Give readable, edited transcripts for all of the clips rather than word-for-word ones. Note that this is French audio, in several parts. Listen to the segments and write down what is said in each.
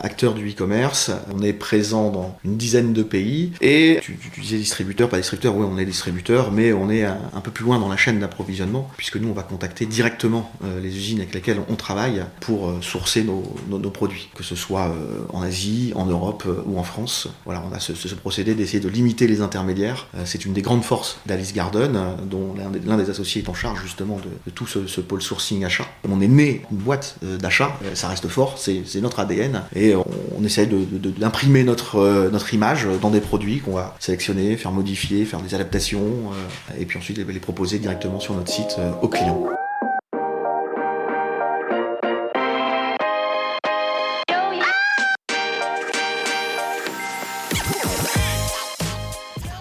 acteur du e-commerce. On est présent dans une dizaine de pays. Et tu disais distributeur, pas distributeur, oui on est distributeur, mais on est un peu plus loin dans la chaîne d'approvisionnement, puisque nous on va contacter directement les usines avec lesquelles on travaille pour sourcer nos produits, que ce soit en Asie, en Europe ou en France. Voilà, on a ce procédé d'essayer de limiter les intermédiaires. C'est une des grandes forces d'Alice Garden, dont l'un des associés est en charge justement de tout ce pôle sourcing achat. On est né une boîte d'achat, ça reste fort, c'est notre ADN, et on essaie d'imprimer notre image dans des produits qu'on va sélectionner, faire modifier, faire des adaptations, et puis ensuite les proposer directement sur notre site aux clients.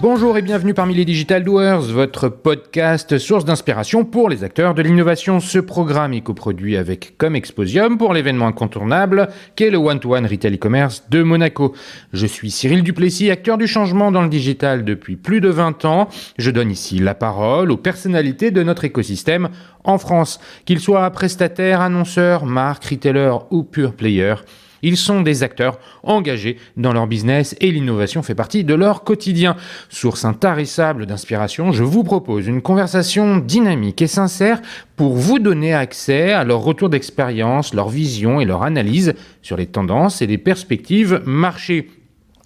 Bonjour et bienvenue parmi les Digital Doers, votre podcast source d'inspiration pour les acteurs de l'innovation. Ce programme est coproduit avec Comexposium pour l'événement incontournable qu'est le One-to-One Retail e-commerce de Monaco. Je suis Cyril Duplessis, acteur du changement dans le digital depuis plus de 20 ans. Je donne ici la parole aux personnalités de notre écosystème en France, qu'ils soient prestataires, annonceurs, marques, retailers ou pure players. Ils sont des acteurs engagés dans leur business et l'innovation fait partie de leur quotidien. Source intarissable d'inspiration, je vous propose une conversation dynamique et sincère pour vous donner accès à leur retour d'expérience, leur vision et leur analyse sur les tendances et les perspectives marché.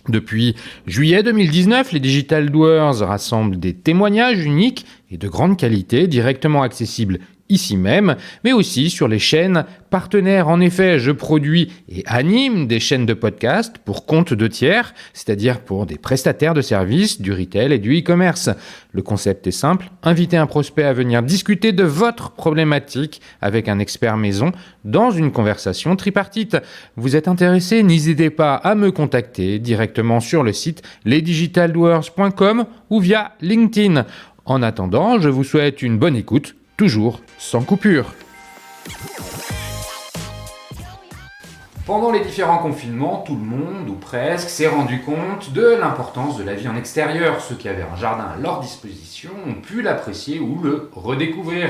Depuis juillet 2019, les Digital Doers rassemblent des témoignages uniques et de grande qualité directement accessibles ici même, mais aussi sur les chaînes partenaires. En effet, je produis et anime des chaînes de podcast pour compte de tiers, c'est-à-dire pour des prestataires de services du retail et du e-commerce. Le concept est simple, inviter un prospect à venir discuter de votre problématique avec un expert maison dans une conversation tripartite. Vous êtes intéressé? N'hésitez pas à me contacter directement sur le site lesdigitaldoers.com ou via LinkedIn. En attendant, je vous souhaite une bonne écoute, toujours sans coupure. Pendant les différents confinements, tout le monde, ou presque, s'est rendu compte de l'importance de la vie en extérieur. Ceux qui avaient un jardin à leur disposition ont pu l'apprécier ou le redécouvrir.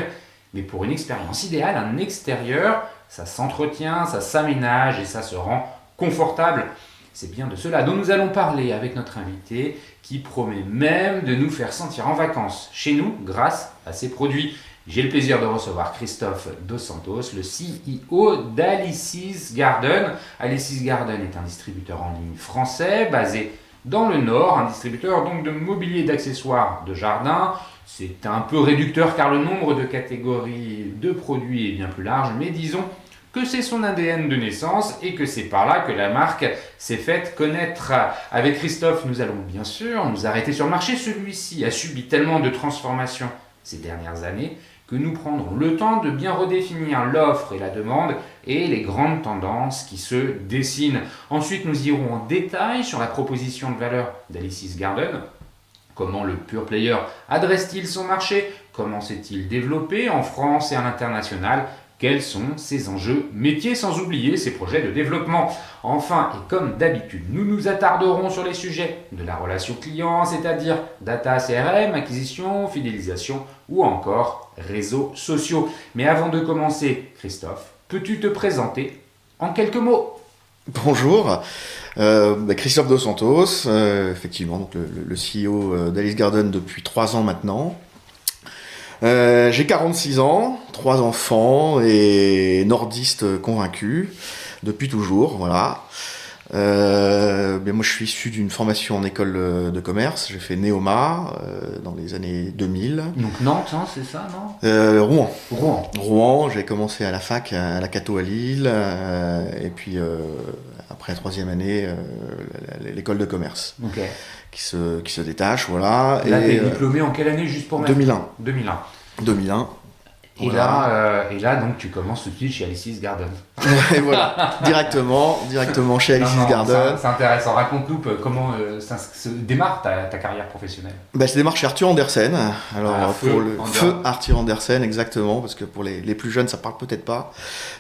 Mais pour une expérience idéale, un extérieur, ça s'entretient, ça s'aménage et ça se rend confortable. C'est bien de cela dont nous allons parler avec notre invité qui promet même de nous faire sentir en vacances chez nous grâce à ses produits. J'ai le plaisir de recevoir Christophe Dos Santos, le CEO d'Alice's Garden. Alice's Garden est un distributeur en ligne français basé dans le Nord, un distributeur donc de mobilier et d'accessoires de jardin. C'est un peu réducteur car le nombre de catégories de produits est bien plus large, mais disons que c'est son ADN de naissance et que c'est par là que la marque s'est faite connaître. Avec Christophe, nous allons bien sûr nous arrêter sur le marché. Celui-ci a subi tellement de transformations ces dernières années que nous prendrons le temps de bien redéfinir l'offre et la demande et les grandes tendances qui se dessinent. Ensuite, nous irons en détail sur la proposition de valeur d'Alice's Garden. Comment le pure player adresse-t-il son marché? Comment s'est-il développé en France et à l'international? Quels sont ses enjeux métiers, sans oublier ses projets de développement. Enfin, et comme d'habitude, nous nous attarderons sur les sujets de la relation client, c'est-à-dire data, CRM, acquisition, fidélisation ou encore réseaux sociaux. Mais avant de commencer, Christophe, peux-tu te présenter en quelques mots? Bonjour, Christophe Dos Santos, effectivement donc le CEO d'Alice Garden depuis 3 ans maintenant. J'ai 46 ans, 3 enfants et nordiste convaincu depuis toujours, voilà. Moi je suis issu d'une formation en école de commerce, j'ai fait Neoma dans les années 2000. Donc Nantes, hein, c'est ça, non? Rouen, j'ai commencé à la fac, à la Cato à Lille, et puis après la 3e année, l'école de commerce. Ok. Qui se détache, voilà. Là, t'es diplômé en quelle année, juste pour mettre 2001. Et voilà. là, donc, tu commences tout de suite chez Alice's Garden. Et voilà, directement chez Alice's Garden. C'est intéressant. Raconte-nous comment ça se démarre ta carrière professionnelle. Ça démarre chez Arthur Andersen. Alors, Feu pour le Feu Arthur Andersen, exactement, parce que pour les plus jeunes, ça parle peut-être pas.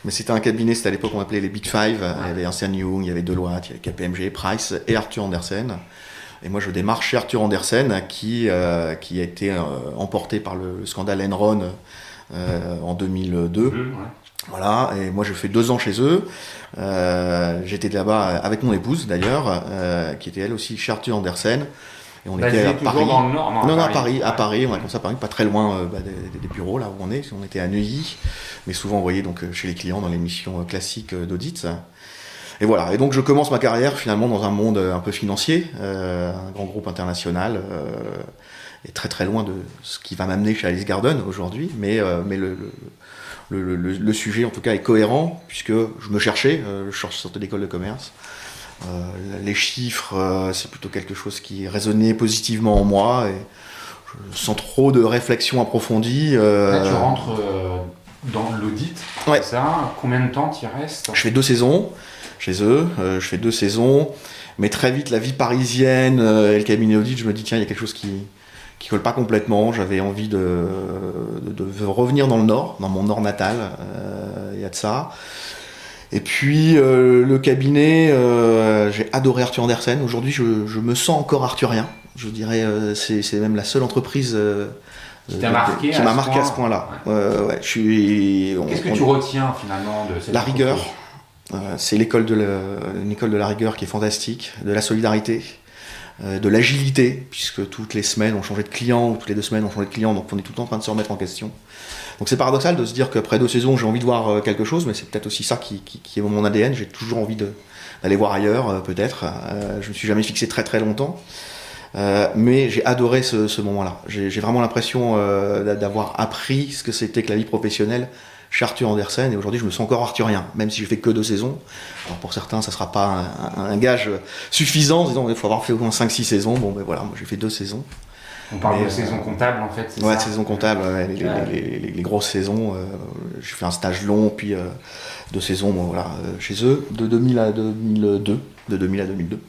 Mais c'était un cabinet, c'était à l'époque, on appelait les Big Five. Ouais. Il y avait Ernst & Young, il y avait Deloitte, il y avait KPMG, Price et Arthur Andersen. Et moi, je démarre chez Arthur Andersen, qui a été emporté par le scandale Enron en 2002. Voilà, et moi j'ai fait 2 ans chez eux. J'étais là-bas avec mon épouse d'ailleurs, qui était elle aussi chez Arthur Andersen. Et on était à toujours Paris. dans le Nord? Non, à Paris, on a commencé à Paris, pas très loin des bureaux là où on est. On était à Neuilly, mais souvent envoyé donc chez les clients dans les missions classiques d'audit. Et voilà, et donc je commence ma carrière finalement dans un monde un peu financier, un grand groupe international, et très très loin de ce qui va m'amener chez Alice Garden aujourd'hui, mais le sujet en tout cas est cohérent, puisque je me cherchais, je sortais d'école de commerce. Les chiffres, c'est plutôt quelque chose qui résonnait positivement en moi, et sans trop de réflexion approfondie. Là, tu rentres dans l'audit, Ouais. c'est ça? Combien de temps tu y restes? Je fais 2 saisons chez eux, je fais 2 saisons, mais très vite la vie parisienne et le cabinet audit, je me dis tiens, il y a quelque chose qui colle pas complètement. J'avais envie de revenir dans le Nord, dans mon Nord natal, il y a de ça. Et puis le cabinet, j'ai adoré Arthur Andersen. Aujourd'hui, je me sens encore arthurien. Je dirais, c'est même la seule entreprise qui t'a marqué, qui m'a marqué à ce point-là. Ouais, Qu'est-ce que tu retiens finalement de cette la rigueur. entreprise? C'est une école de la rigueur qui est fantastique, de la solidarité, de l'agilité, puisque toutes les semaines on changeait de client, ou toutes les 2 semaines on changeait de client, donc on est tout le temps en train de se remettre en question. Donc c'est paradoxal de se dire qu'après 2 saisons j'ai envie de voir quelque chose, mais c'est peut-être aussi ça qui est mon ADN. J'ai toujours envie d'aller voir ailleurs, peut-être. Je me suis jamais fixé très très longtemps, mais j'ai adoré ce moment-là. J'ai vraiment l'impression d'avoir appris ce que c'était que la vie professionnelle chez Arthur Andersen, et aujourd'hui je me sens encore arthurien, même si j'ai fait que 2 saisons. Alors pour certains ça sera pas un gage suffisant, en disant il faut avoir fait au moins 5-6 saisons. Bon ben voilà, moi j'ai fait 2 saisons. On parle de saison comptable en fait, c'est ouais, ça? saison comptable, les grosses saisons. J'ai fait un stage long, puis 2 saisons voilà, chez eux, de 2000 à 2002. De 2000 à 2002.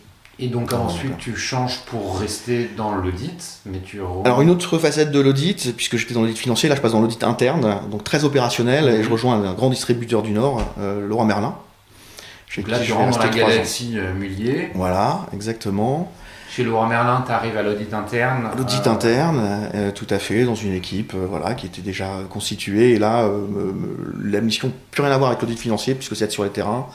Et donc ensuite tu changes pour rester dans l'audit, mais Alors une autre facette de l'audit, puisque j'étais dans l'audit financier, là je passe dans l'audit interne, donc très opérationnel, et je rejoins un grand distributeur du Nord, Leroy Merlin. Donc là tu rentres dans la galaxie Mullier. Voilà, exactement. Chez Leroy Merlin, tu arrives à l'audit interne. L'audit interne, tout à fait, dans une équipe voilà, qui était déjà constituée, et là la mission n'a plus rien à voir avec l'audit financier, puisque c'est être sur les terrains,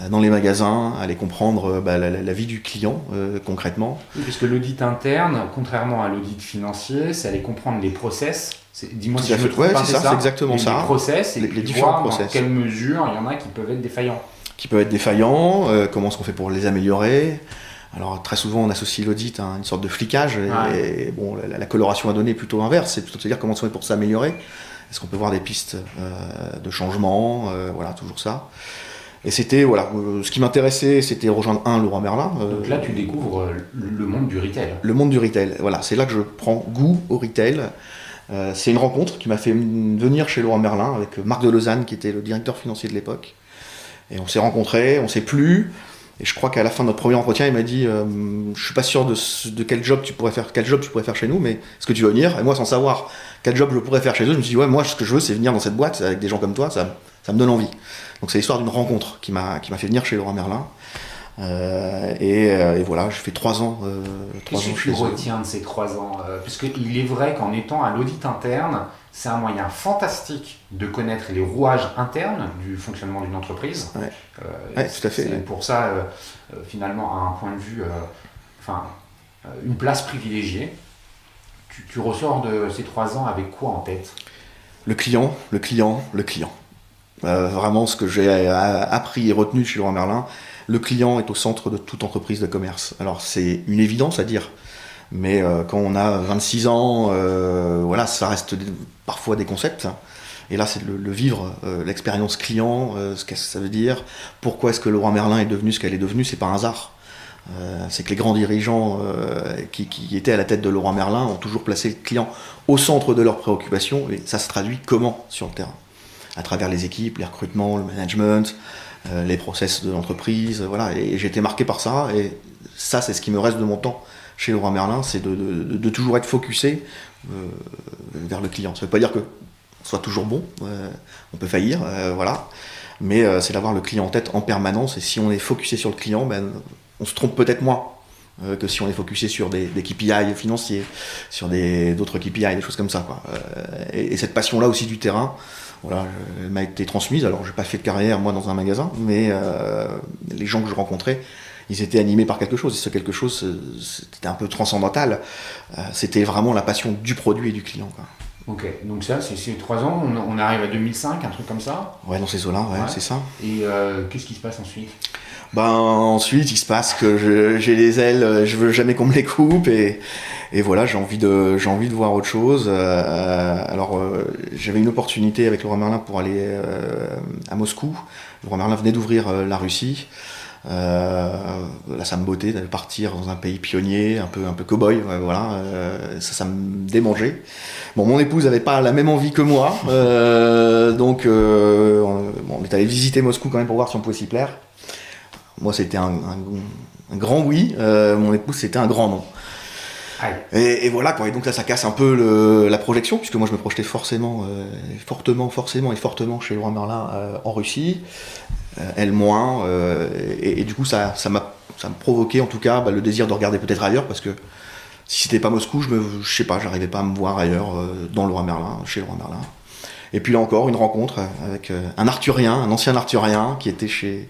dans les magasins, aller comprendre la vie du client concrètement. Oui, puisque l'audit interne, contrairement à l'audit financier, c'est aller comprendre les process. Dis-moi si je me trompe pas, c'est ça, c'est exactement ça. Les process, et les différents voir process. dans quelle mesure il y en a qui peuvent être défaillants. Qui peuvent être défaillants, comment est-ce qu'on fait pour les améliorer. Alors très souvent on associe l'audit à une sorte de flicage, et bon, la coloration à donner est plutôt inverse, c'est plutôt de se dire comment est-ce qu'on fait pour s'améliorer. Est-ce qu'on peut voir des pistes de changement, voilà, toujours ça. Et c'était, voilà, ce qui m'intéressait, c'était rejoindre Leroy Merlin. Donc là, tu découvres le monde du retail. Le monde du retail, voilà, c'est là que je prends goût au retail. C'est une rencontre qui m'a fait venir chez Leroy Merlin avec Marc de Lausanne, qui était le directeur financier de l'époque. Et on s'est rencontrés, on s'est plu. Et je crois qu'à la fin de notre premier entretien, il m'a dit je suis pas sûr de quel job tu pourrais faire chez nous, mais est-ce que tu veux venir? Et moi, sans savoir quel job je pourrais faire chez eux, je me suis dit ouais, moi, ce que je veux, c'est venir dans cette boîte avec des gens comme toi, ça me donne envie. Donc c'est l'histoire d'une rencontre qui m'a fait venir chez Leroy Merlin. Et voilà, j'ai fait 3 ans. Qu'est-ce que tu retiens de ces 3 ans? Parce qu'il est vrai qu'en étant à l'audit interne, c'est un moyen fantastique de connaître les rouages internes du fonctionnement d'une entreprise. Ouais, tout à fait. C'est pour ça, finalement, à un point de vue, une place privilégiée. Tu ressors de ces 3 ans avec quoi en tête? Le client. Vraiment, ce que j'ai appris et retenu chez Leroy Merlin, le client est au centre de toute entreprise de commerce. Alors c'est une évidence à dire, mais quand on a 26 ans, voilà, ça reste parfois des concepts. Et là, c'est le vivre, l'expérience client, ce que ça veut dire, pourquoi est-ce que Leroy Merlin est devenu ce qu'elle est devenue, c'est pas un hasard. C'est que les grands dirigeants qui étaient à la tête de Leroy Merlin ont toujours placé le client au centre de leurs préoccupations, et ça se traduit comment sur le terrain? À travers les équipes, les recrutements, le management, les process de l'entreprise, voilà. Et j'ai été marqué par ça, et ça, c'est ce qui me reste de mon temps chez Leroy Merlin, c'est de toujours être focusé vers le client. Ça ne veut pas dire qu'on soit toujours bon, on peut faillir, voilà. Mais c'est d'avoir le client en tête en permanence, et si on est focusé sur le client, on se trompe peut-être moins. que si on est focusé sur des KPI financiers, sur d'autres KPI, des choses comme ça, quoi. Et cette passion-là aussi du terrain, voilà, elle m'a été transmise. Alors, j'ai pas fait de carrière, moi, dans un magasin, mais les gens que je rencontrais, ils étaient animés par quelque chose. Et ce quelque chose, c'était un peu transcendantal. C'était vraiment la passion du produit et du client, quoi. Ok, donc ça, c'est 3 ans, on arrive à 2005, un truc comme ça. Ouais, dans ces eaux-là, ouais, c'est ça. Et qu'est-ce qui se passe ensuite? Ensuite, il se passe que j'ai les ailes, je veux jamais qu'on me les coupe, et voilà, j'ai envie de voir autre chose. J'avais une opportunité avec Leroy Merlin pour aller à Moscou. Leroy Merlin venait d'ouvrir la Russie. Là, ça me bottait d'aller partir dans un pays pionnier, un peu cow-boy, voilà. Ça me démangeait. Bon, mon épouse avait pas la même envie que moi, donc on est allé visiter Moscou quand même pour voir si on pouvait s'y plaire. Moi, c'était un grand oui. Mon épouse, c'était un grand non. Et voilà, quoi. Et donc là, ça casse un peu la projection, puisque moi, je me projetais fortement chez Leroy Merlin en Russie. Elle moins. Et du coup, ça m'a provoqué, en tout cas, le désir de regarder peut-être ailleurs, parce que si c'était pas Moscou, je sais pas, j'arrivais pas à me voir ailleurs, dans Leroy Merlin, chez Leroy Merlin. Et puis là encore, une rencontre avec un Arthurien, un ancien Arthurien, qui était chez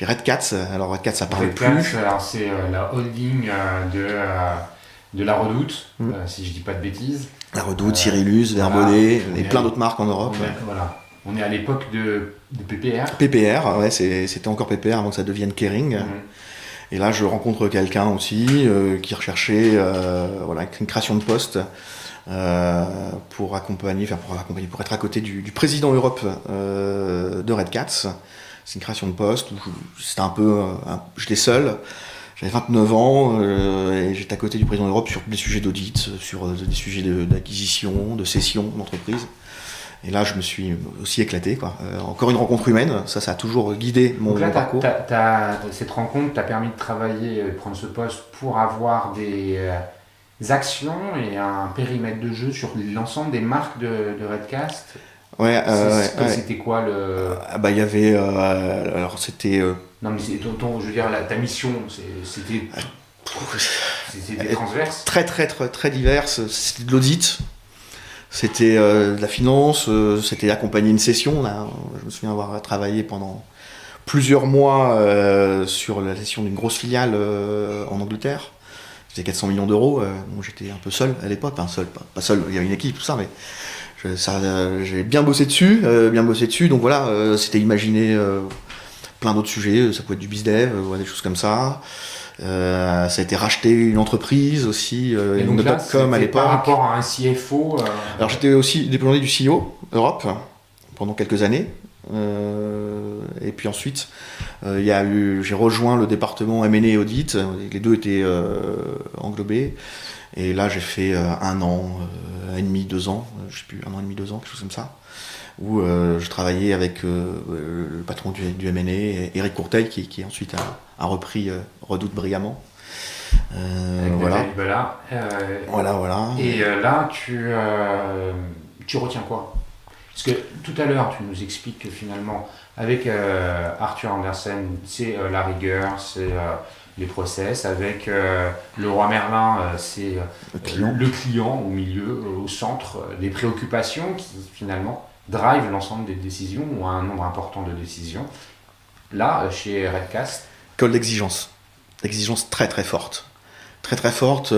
Red Cats. Alors Red Cats, ça parlait plus. Red Cats, alors c'est la holding de la Redoute, si je dis pas de bêtises. La Redoute, Cyrillus, Verbaudet, et plein d'autres marques en Europe. Voilà. On est à l'époque de PPR. PPR, ouais, c'était encore PPR avant que ça devienne Kering. Et là, je rencontre quelqu'un aussi qui recherchait une création de poste pour être à côté du président Europe de Red Cats. C'est une création de poste où j'étais seul, j'avais 29 ans et j'étais à côté du président Europe sur des sujets d'audit, sur des sujets d'acquisition, de cession d'entreprise. Et là, je me suis aussi éclaté, quoi. Encore une rencontre humaine, ça a toujours guidé mon parcours. Cette rencontre t'a permis de travailler, de prendre ce poste pour avoir des actions et un périmètre de jeu sur l'ensemble des marques de Redcast. Ouais, c'était quoi le... Il y avait... alors, c'était... Non, mais je veux dire, ta mission, c'était transverse. Très diverse. C'était de l'audit. C'était de la finance, c'était accompagner une session. Là, je me souviens avoir travaillé pendant plusieurs mois sur la session d'une grosse filiale en Angleterre. C'était 400 millions d'euros. J'étais un peu seul à l'époque, pas seul, il y avait une équipe, tout ça, mais j'ai bien bossé dessus. Donc voilà, c'était imaginer plein d'autres sujets. Ça pouvait être du bizdev, des choses comme ça. Ça a été racheté une entreprise aussi, une .com à l'époque. Par rapport à un CFO Alors j'étais aussi déployé du CEO Europe pendant quelques années. Et puis ensuite, j'ai rejoint le département M&A et Audit. Les deux étaient englobés. Et là, j'ai fait 1 an et demi, 2 ans, je sais plus, 1 an et demi, 2 ans, quelque chose comme ça, où je travaillais avec le patron du M&A, Éric Courteil, qui ensuite a repris Redoute brillamment. Voilà. Voilà. Et là, tu retiens quoi? Parce que tout à l'heure, tu nous expliques que finalement, avec Arthur Andersen, c'est la rigueur, c'est les process. Avec Leroy Merlin, c'est le client au milieu, au centre des préoccupations qui finalement drive l'ensemble des décisions ou un nombre important de décisions. Là, chez Redcast, école d'exigence. Exigence très très forte. Très très forte.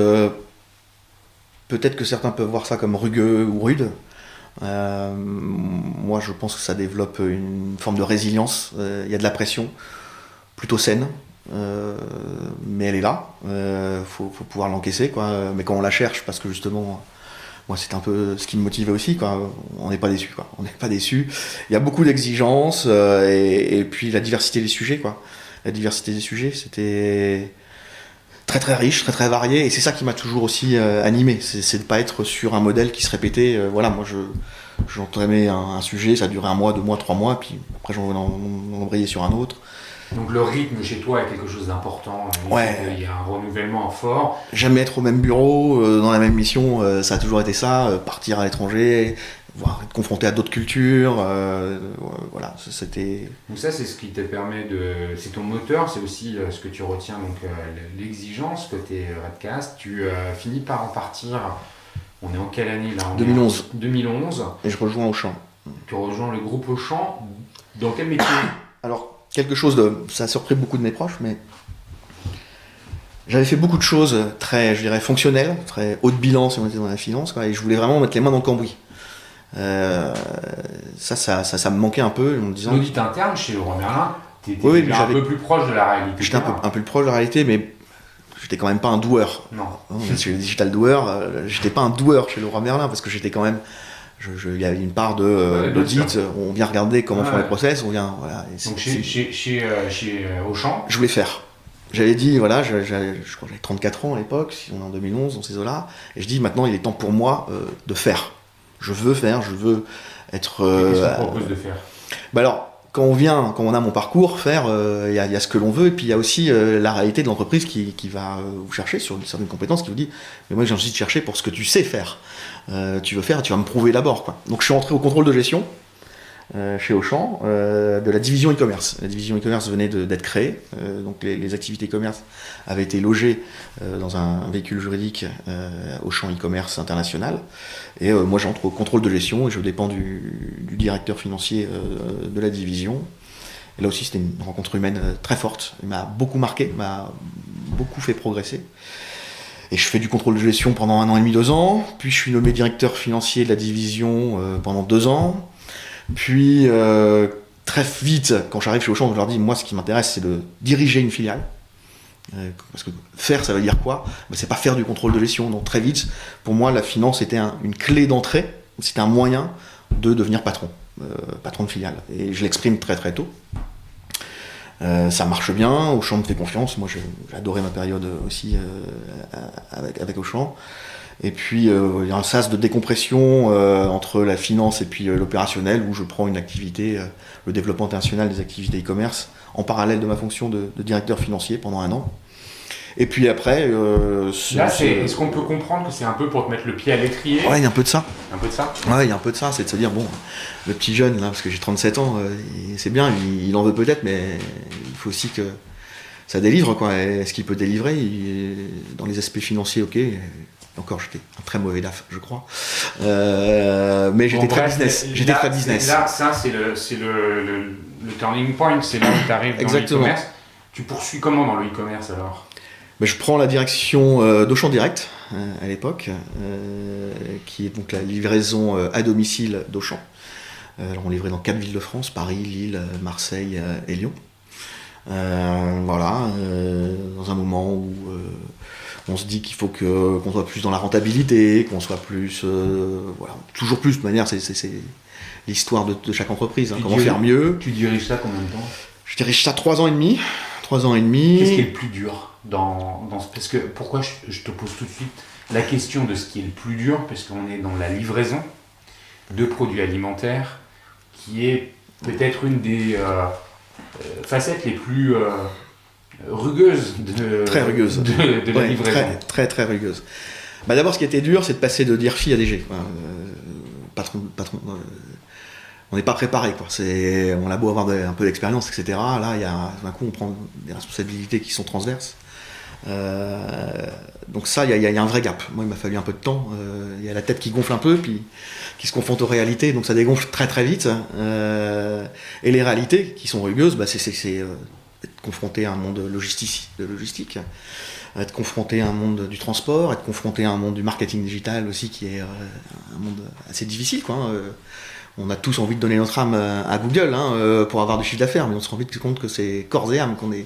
Peut-être que certains peuvent voir ça comme rugueux ou rude. Moi, je pense que ça développe une forme de résilience. Il y a de la pression, plutôt saine, mais elle est là. Faut pouvoir l'encaisser, quoi. Mais quand on la cherche, parce que justement, moi, c'est un peu ce qui me motivait aussi, quoi. On n'est pas déçu, quoi. On n'est pas déçu. Il y a beaucoup d'exigences et puis la diversité des sujets, quoi. La diversité des sujets, c'était très très riche, très très varié, et c'est ça qui m'a toujours aussi animé. C'est de pas être sur un modèle qui se répétait. Moi, j'entamais un sujet, ça durait 1 mois, 2 mois, 3 mois, puis après j'en embrayais sur un autre. Donc le rythme chez toi est quelque chose d'important. Il y a un renouvellement fort. Jamais être au même bureau, dans la même mission, ça a toujours été ça. Partir à l'étranger, être confronté à d'autres cultures. Voilà, c'était... Donc ça, c'est ce qui te permet de... C'est ton moteur, c'est aussi ce que tu retiens, donc l'exigence côté Redcast. Tu finis par en partir... On est en quelle année là? 2011. 2011. Et je rejoins Auchan. Tu rejoins le groupe Auchan. Dans quel métier? Alors, quelque chose de... Ça a surpris beaucoup de mes proches, mais... J'avais fait beaucoup de choses très, je dirais, fonctionnelles, très haut de bilan si on était dans la finance, quoi, et je voulais vraiment mettre les mains dans le cambouis. Ça me manquait un peu en me disant... L'audit interne chez Leroy Merlin, t'étais oui, un peu plus proche de la réalité. J'étais un peu plus proche de la réalité, mais j'étais quand même pas un doueur. Non. Je suis digital doueur, j'étais pas un doueur chez Leroy Merlin, parce que j'étais quand même... Il y avait une part d'audit, on vient regarder comment font les process, on vient... Voilà, donc chez Auchan, je voulais faire. J'avais dit, voilà, je crois que j'avais 34 ans à l'époque, si on est en 2011, dans ces eaux-là, et je dis maintenant il est temps pour moi de faire. Je veux faire, je veux être... Qu'est-ce qu'on propose de faire? Alors, quand on a mon parcours, faire, il y a ce que l'on veut, et puis il y a aussi la réalité de l'entreprise qui va vous chercher sur certaines compétences, qui vous dit, mais moi j'ai envie de chercher pour ce que tu sais faire. Tu veux faire, tu vas me prouver d'abord, quoi. Donc je suis entré au contrôle de gestion, chez Auchan, de la division e-commerce. La division e-commerce venait d'être créée, donc les activités e-commerce avaient été logées dans un véhicule juridique Auchan e-commerce international, et moi j'entre au contrôle de gestion et je dépends du directeur financier de la division. Et là aussi c'était une rencontre humaine très forte, il m'a beaucoup marqué, m'a beaucoup fait progresser. Et je fais du contrôle de gestion pendant 1 an et demi, 2 ans, puis je suis nommé directeur financier de la division pendant 2 ans. Puis, très vite, quand j'arrive chez Auchan, je leur dis, moi, ce qui m'intéresse, c'est de diriger une filiale. Parce que faire, ça veut dire quoi? C'est pas faire du contrôle de gestion. Donc, très vite, pour moi, la finance était une clé d'entrée. C'était un moyen de devenir patron de filiale. Et je l'exprime très, très tôt. Ça marche bien, Auchan me fait confiance. Moi, j'ai adoré ma période aussi avec Auchan. Et puis il y a un sas de décompression entre la finance et puis l'opérationnel, où je prends une activité, le développement international des activités e-commerce, en parallèle de ma fonction de directeur financier pendant 1 an. Et puis après... est-ce qu'on peut comprendre que c'est un peu pour te mettre le pied à l'étrier? Ouais, il y a un peu de ça. Un peu de ça? Ouais, il y a un peu de ça, c'est de se dire, bon, le petit jeune, là, parce que j'ai 37 ans, c'est bien, il en veut peut-être, mais il faut aussi que ça délivre, quoi. Est-ce qu'il peut délivrer? Dans les aspects financiers, ok. Encore, j'étais un très mauvais DAF, je crois. Mais j'étais très business. Là, ça, c'est le turning point, c'est là où tu arrives dans l'e-commerce. Tu poursuis comment dans le e-commerce alors? Je prends la direction d'Auchan Direct, à l'époque, qui est donc la livraison à domicile d'Auchan. Alors on livrait dans 4 villes de France, Paris, Lille, Marseille et Lyon. Voilà, dans un moment où... on se dit qu'il faut qu'on soit plus dans la rentabilité, qu'on soit plus... voilà, toujours plus, de toute manière, c'est l'histoire de chaque entreprise. Hein, comment faire mieux. Tu diriges ça combien de temps? Je dirige ça 3 ans et demi. 3 ans et demi. Qu'est-ce qui est le plus dur parce que pourquoi je te pose tout de suite la question de ce qui est le plus dur? Parce qu'on est dans la livraison de produits alimentaires, qui est peut-être une des facettes les plus... rugueuse très rugueuse de la livraison. Très rugueuse. D'abord, ce qui était dur, c'est de passer de DIRFI à DG. Patron, on n'est pas préparé, quoi. On a beau avoir un peu d'expérience, etc. Là, d'un coup, on prend des responsabilités qui sont transverses. Donc ça, il y a un vrai gap. Moi, il m'a fallu un peu de temps. Il y a la tête qui gonfle un peu, puis qui se confronte aux réalités, donc ça dégonfle très très vite. Et les réalités qui sont rugueuses, c'est être confronté à un monde logistique, être confronté à un monde du transport, être confronté à un monde du marketing digital aussi, qui est un monde assez difficile, quoi. On a tous envie de donner notre âme à Google pour avoir du chiffre d'affaires, mais on se rend vite compte que c'est corps et âme qu'on est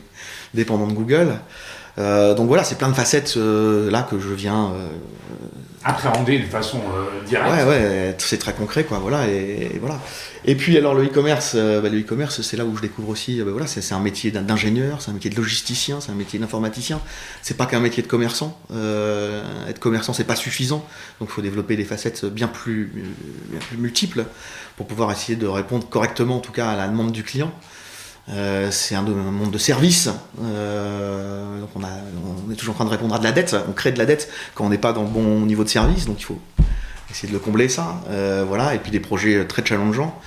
dépendant de Google. Donc voilà, c'est plein de facettes là que je viens appréhender de façon directe. Ouais, c'est très concret, quoi. Voilà, et voilà. Et puis alors le e-commerce, c'est là où je découvre aussi, voilà, c'est un métier d'ingénieur, c'est un métier de logisticien, c'est un métier d'informaticien. C'est pas qu'un métier de commerçant. Être commerçant, c'est pas suffisant. Donc il faut développer des facettes bien plus multiples pour pouvoir essayer de répondre correctement, en tout cas, à la demande du client. C'est un monde de service, donc on est toujours en train de répondre à de la dette, on crée de la dette quand on n'est pas dans le bon niveau de service, donc il faut essayer de le combler ça, voilà, et puis des projets très challengeants.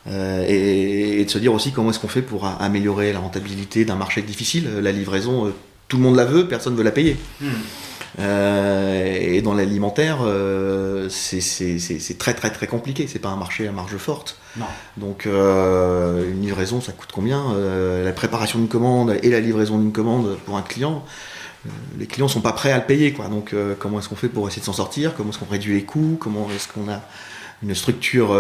Et de se dire aussi comment est-ce qu'on fait pour améliorer la rentabilité d'un marché difficile. La livraison, tout le monde la veut, personne ne veut la payer. Et dans l'alimentaire, c'est très très très compliqué. C'est pas un marché à marge forte. Non. Donc une livraison, ça coûte combien? La préparation d'une commande et la livraison d'une commande pour un client, les clients sont pas prêts à le payer, quoi. Donc comment est-ce qu'on fait pour essayer de s'en sortir? Comment est-ce qu'on réduit les coûts? Comment est-ce qu'on a une structure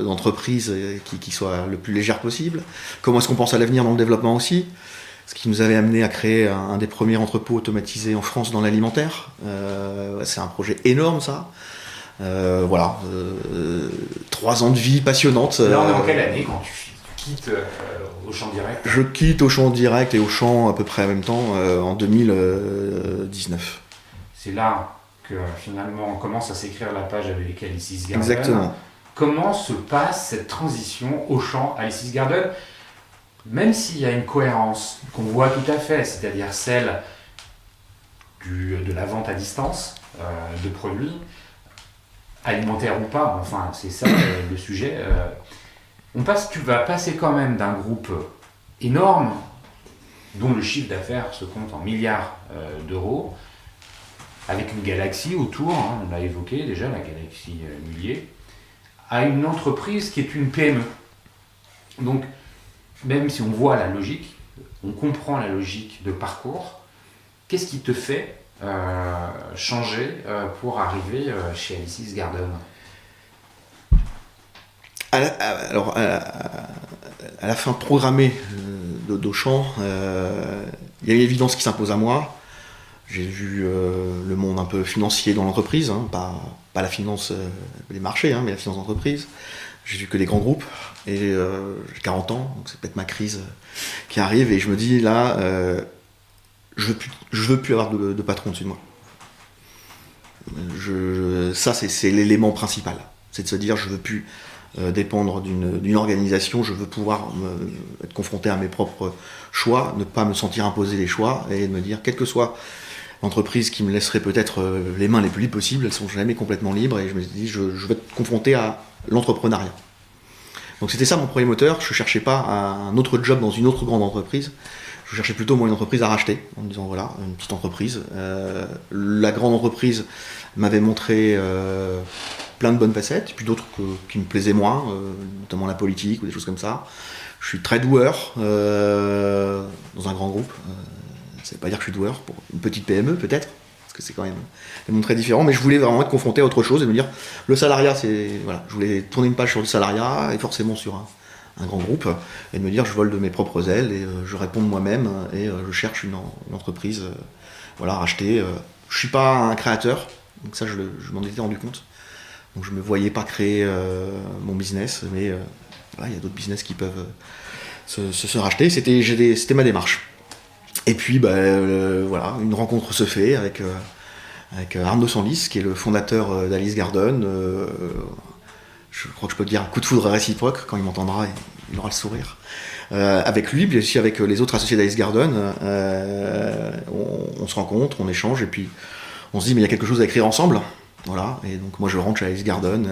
d'entreprise qui soit le plus légère possible? Comment est-ce qu'on pense à l'avenir dans le développement aussi? Ce qui nous avait amené à créer un des premiers entrepôts automatisés en France dans l'alimentaire. C'est un projet énorme, ça. Voilà, 3 ans de vie passionnante. Là, on est en quelle année quand tu quittes Auchan Direct? Je quitte Auchan Direct et Auchan à peu près en même temps, en 2019. C'est là que finalement on commence à s'écrire la page avec Alice's Garden. Exactement. Comment se passe cette transition Auchan à Alice's Garden? Même s'il y a une cohérence qu'on voit tout à fait, c'est-à-dire celle de la vente à distance de produits, alimentaires ou pas, enfin c'est ça le sujet. Tu vas passer quand même d'un groupe énorme, dont le chiffre d'affaires se compte en milliards d'euros, avec une galaxie autour, hein, on l'a évoqué déjà, la galaxie Mullier, à une entreprise qui est une PME. Donc, même si on voit la logique, on comprend la logique de parcours, qu'est-ce qui te fait changer pour arriver chez Alice's Garden? À la fin programmée d'Auchan, il y a une évidence qui s'impose à moi. J'ai vu le monde un peu financier dans l'entreprise, hein, pas la finance, les marchés, hein, mais la finance d'entreprise. J'ai vu que des grands groupes, et j'ai 40 ans, donc c'est peut-être ma crise qui arrive, et je me dis là, je veux plus avoir de patron au-dessus de moi. Ça, c'est l'élément principal. C'est de se dire, je veux plus dépendre d'une organisation, je veux pouvoir être confronté à mes propres choix, ne pas me sentir imposer les choix, et me dire, quelle que soit l'entreprise qui me laisserait peut-être les mains les plus libres possibles, elles sont jamais complètement libres, et je me dis, je veux être confronté à l'entrepreneuriat. Donc c'était ça mon premier moteur. Je ne cherchais pas un autre job dans une autre grande entreprise. Je cherchais plutôt moi une entreprise à racheter, en me disant voilà, une petite entreprise. La grande entreprise m'avait montré plein de bonnes facettes, puis d'autres qui me plaisaient moins, notamment la politique ou des choses comme ça. Je suis très doueur dans un grand groupe. Ça ne veut pas dire que je suis doueur pour une petite PME peut-être, parce que c'est quand même des mondes très différents, mais je voulais vraiment être confronté à autre chose et me dire le salariat, voilà, je voulais tourner une page sur le salariat et forcément sur un grand groupe, et de me dire je vole de mes propres ailes et je réponds de moi-même et je cherche une entreprise voilà, à racheter. Je suis pas un créateur, donc ça je m'en étais rendu compte, donc je me voyais pas créer mon business, mais voilà, il y a d'autres business qui peuvent se racheter. C'était ma démarche. Et puis voilà, une rencontre se fait avec Arnaud Sanlis, qui est le fondateur d'Alice's Garden. Je crois que je peux dire un coup de foudre réciproque, quand il m'entendra, il aura le sourire. Avec lui, puis aussi avec les autres associés d'Alice's Garden, on se rencontre, on échange, et puis on se dit mais il y a quelque chose à écrire ensemble. Voilà, et donc moi je rentre chez Alice's Garden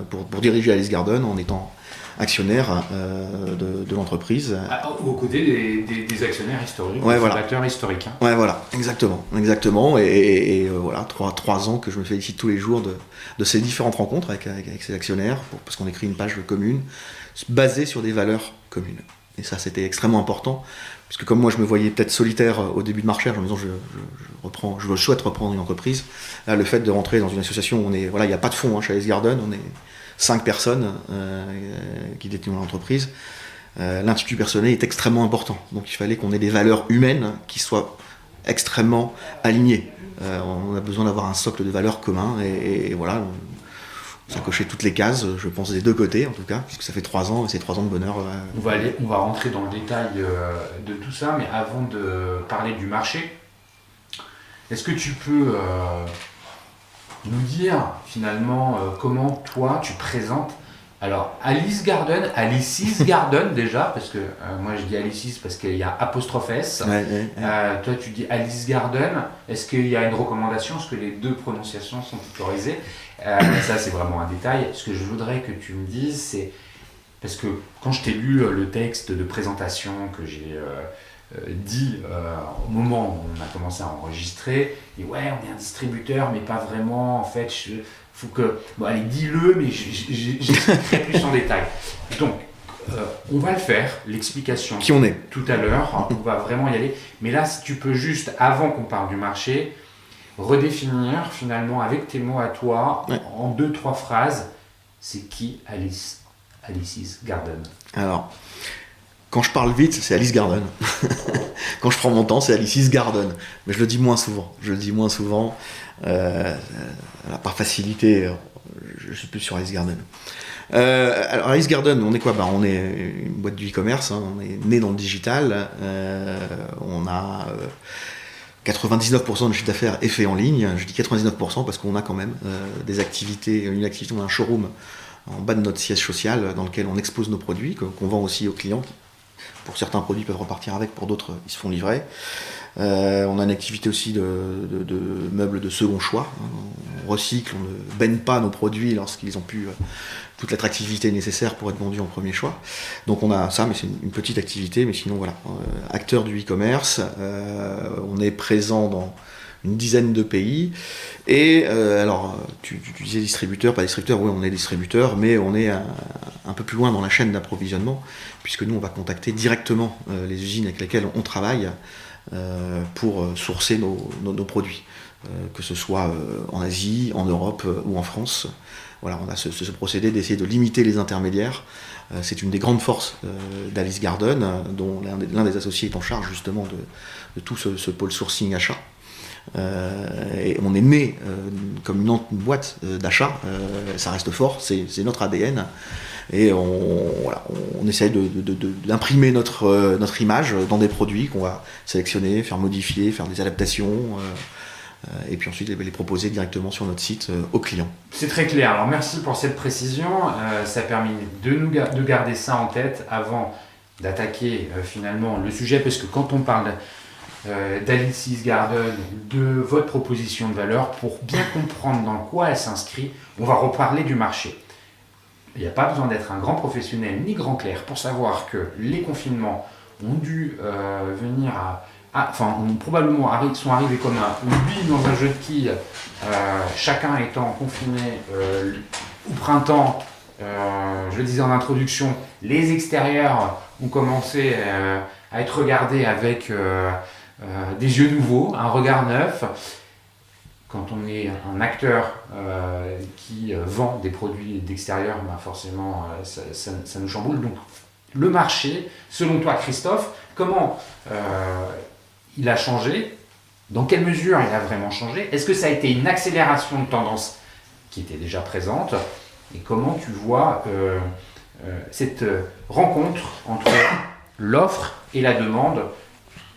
pour diriger Alice's Garden en étant actionnaire de l'entreprise. Aux côtés des actionnaires historiques, ouais, des voilà. fondateurs historiques. Hein. Ouais, voilà, exactement. Et voilà, 3 ans que je me félicite tous les jours de ces différentes rencontres avec ces actionnaires, parce qu'on écrit une page commune, basée sur des valeurs communes. Et ça, c'était extrêmement important, puisque comme moi, je me voyais peut-être solitaire au début de ma recherche, en me disant je souhaite reprendre une entreprise. Là, le fait de rentrer dans une association où il n'y a pas de fonds chez Alice's Garden, on est 5 personnes qui détiennent l'entreprise. L'intitulé personnel est extrêmement important. Donc il fallait qu'on ait des valeurs humaines qui soient extrêmement alignées. On a besoin d'avoir un socle de valeurs commun et voilà, ça cochait toutes les cases, je pense des deux côtés en tout cas, puisque ça fait 3 ans et c'est 3 ans de bonheur. On va rentrer dans le détail de tout ça, mais avant de parler du marché, est-ce que tu peux nous dire finalement comment toi tu présentes Alors, Alice's Garden déjà, parce que moi je dis Alice's parce qu'il y a apostrophe S. Ouais. Toi tu dis Alice's Garden. Est-ce qu'il y a une recommandation? Est-ce que les deux prononciations sont autorisées? Ça c'est vraiment un détail. Ce que je voudrais que tu me dises, c'est parce que quand je t'ai lu le texte de présentation que j'ai dit au moment où on a commencé à enregistrer, et ouais, on est un distributeur, mais pas vraiment. En fait, faut que. Bon, allez, dis-le, mais j'expliquerai plus en détail. Donc, on va le faire, l'explication. Qui on est tout à l'heure, on va vraiment y aller. Mais là, si tu peux juste, avant qu'on parle du marché, redéfinir finalement avec tes mots à toi, en 2-3 phrases, c'est qui Alice's Garden? Alors, quand je parle vite, c'est Alice Garden. Quand je prends mon temps, c'est Alice's Garden. Mais je le dis moins souvent. Par facilité, je suis plus sur Alice Garden. Alors Alice Garden, on est quoi? On est une boîte du e-commerce, hein, on est né dans le digital. On a 99% de chiffre d'affaires est fait en ligne. Je dis 99% parce qu'on a quand même une activité, on a un showroom en bas de notre siège social dans lequel on expose nos produits, qu'on vend aussi aux clients. Pour certains produits, ils peuvent repartir avec, pour d'autres, ils se font livrer. On a une activité aussi de meubles de second choix. On recycle, on ne baigne pas nos produits lorsqu'ils ont pu toute l'attractivité nécessaire pour être vendus en premier choix. Donc on a ça, mais c'est une petite activité. Mais sinon, voilà, acteur du e-commerce, on est présent dans une dizaine de pays. Et alors, tu disais distributeur, pas distributeur, oui, on est distributeur, mais on est un peu plus loin dans la chaîne d'approvisionnement, puisque nous, on va contacter directement les usines avec lesquelles on travaille pour sourcer nos produits, que ce soit en Asie, en Europe ou en France. Voilà, on a ce procédé d'essayer de limiter les intermédiaires. C'est une des grandes forces d'Alice Garden, dont l'un des associés est en charge justement de tout ce pôle sourcing achat. Et on est né comme une boîte d'achat, ça reste fort, c'est notre ADN. Et on essaye d'imprimer notre image dans des produits qu'on va sélectionner, faire modifier, faire des adaptations, et puis ensuite les proposer directement sur notre site aux clients. C'est très clair, alors merci pour cette précision, ça a permis de garder ça en tête avant d'attaquer finalement le sujet, parce que quand on parle d'Alice's Garden, de votre proposition de valeur, pour bien comprendre dans quoi elle s'inscrit, on va reparler du marché. Il n'y a pas besoin d'être un grand professionnel ni grand clerc pour savoir que les confinements ont dû venir probablement sont arrivés comme une bille dans un jeu de quilles, chacun étant confiné au printemps. Je le disais en introduction, les extérieurs ont commencé à être regardés avec des yeux nouveaux, un regard neuf. Quand on est un acteur qui vend des produits d'extérieur, forcément ça nous chamboule. Donc le marché, selon toi Christophe, comment il a changé? Dans quelle mesure il a vraiment changé? Est-ce que ça a été une accélération de tendance qui était déjà présente? Et comment tu vois cette rencontre entre l'offre et la demande?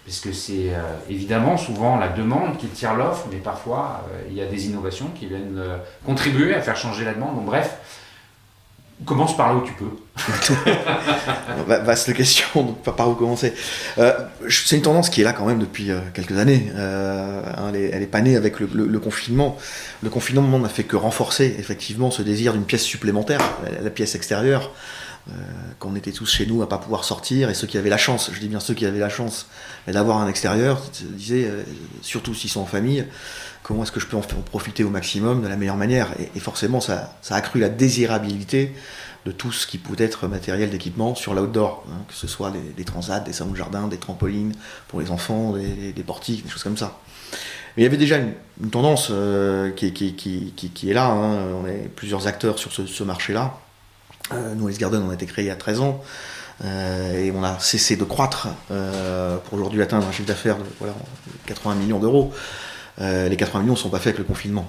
Parce que c'est évidemment souvent la demande qui tire l'offre, mais parfois il y a des innovations qui viennent contribuer à faire changer la demande. Donc bref, commence par là où tu peux. Vaste question, donc par où commencer. C'est une tendance qui est là quand même depuis quelques années. Elle est pas née avec le confinement. Le confinement n'a fait que renforcer effectivement ce désir d'une pièce supplémentaire, la pièce extérieure. Quand on était tous chez nous à pas pouvoir sortir, et ceux qui avaient la chance, je dis bien ceux qui avaient la chance d'avoir un extérieur, se disaient, surtout s'ils sont en famille, comment est-ce que je peux en profiter au maximum de la meilleure manière, et forcément ça a accru la désirabilité de tout ce qui pouvait être matériel d'équipement sur l'outdoor, hein, que ce soit des transats, des salons de jardin, des trampolines pour les enfants, des portiques, des choses comme ça. Mais il y avait déjà une tendance qui est là, hein. On est plusieurs acteurs sur ce marché-là. Nous, Alice Garden, on a été créé il y a 13 ans et on a cessé de croître pour aujourd'hui atteindre un chiffre d'affaires de 80 millions d'euros. Les 80 millions ne sont pas faits avec le confinement.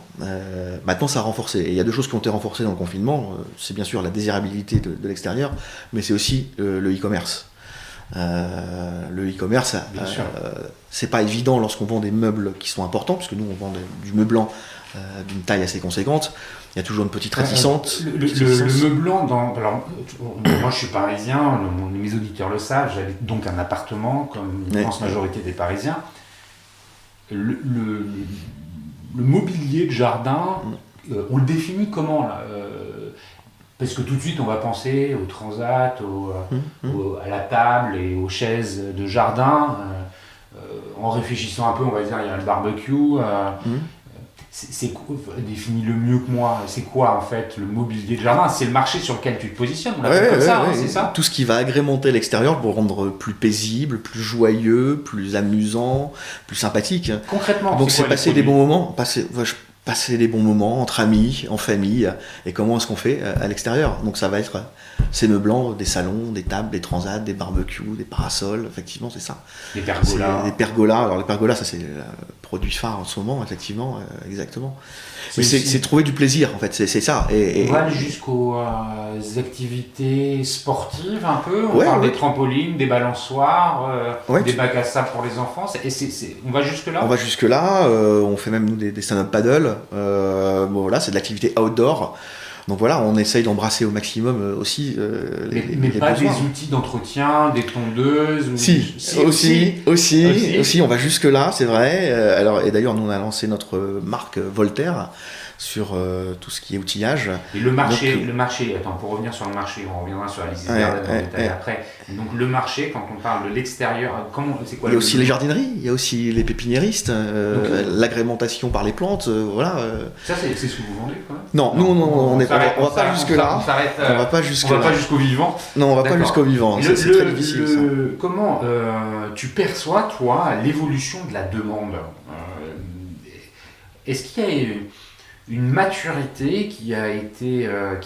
Maintenant, ça a renforcé. Et il y a deux choses qui ont été renforcées dans le confinement. C'est bien sûr la désirabilité de l'extérieur, mais c'est aussi le e-commerce. Le e-commerce, c'est pas évident lorsqu'on vend des meubles qui sont importants, puisque nous on vend du meublant d'une taille assez conséquente. Il y a toujours une petite réticence. Le meublant, alors, moi je suis parisien, mes auditeurs le savent, j'habite donc un appartement comme l'immense majorité des Parisiens. Le mobilier de jardin, on le définit comment là parce que tout de suite on va penser au transat, à la table et aux chaises de jardin. En réfléchissant un peu, on va dire il y a le barbecue. C'est définis-le mieux que moi. C'est quoi en fait le mobilier de jardin? C'est le marché sur lequel tu te positionnes. On l'appelle comme ça, c'est ça. Tout ce qui va agrémenter l'extérieur pour rendre plus paisible, plus joyeux, plus amusant, plus sympathique. Concrètement, donc c'est passer des bons moments, passer des bons moments entre amis, en famille. Et comment est-ce qu'on fait à l'extérieur? Donc ça va être ces meublants, des salons, des tables, des transats, des barbecues, des parasols. Effectivement, c'est ça. Des pergolas. Des pergolas. Alors les pergolas, ça c'est le produit phare en ce moment, effectivement, exactement. Mais c'est trouver du plaisir, en fait, c'est ça. On va jusqu'aux activités sportives un peu. On parle des trampolines, des balançoires, des bacs à sable pour les enfants. On va jusque là. On va jusque là. On fait même nous des stand-up paddle. Voilà, c'est de l'activité outdoor. Donc voilà, on essaye d'embrasser au maximum aussi mais pas besoins. Des outils d'entretien, des tondeuses aussi, on va jusque là, c'est vrai. Et d'ailleurs, nous on a lancé notre marque Voltaire sur tout ce qui est outillage. Et le marché, attends, pour revenir sur le marché, on reviendra sur Alice Garden en détail après. Donc le marché, quand on parle de l'extérieur, c'est quoi? Il y a aussi les jardineries, il y a aussi les pépiniéristes, l'agrémentation par les plantes, voilà. Ça, c'est ce que vous vendez quand même? Non, nous on va pas jusque là. On va pas jusqu'au vivant. Non, on va pas jusqu'au vivant. C'est très difficile. Ça. Comment tu perçois toi l'évolution de la demande? Est-ce qu'il y a une maturité qui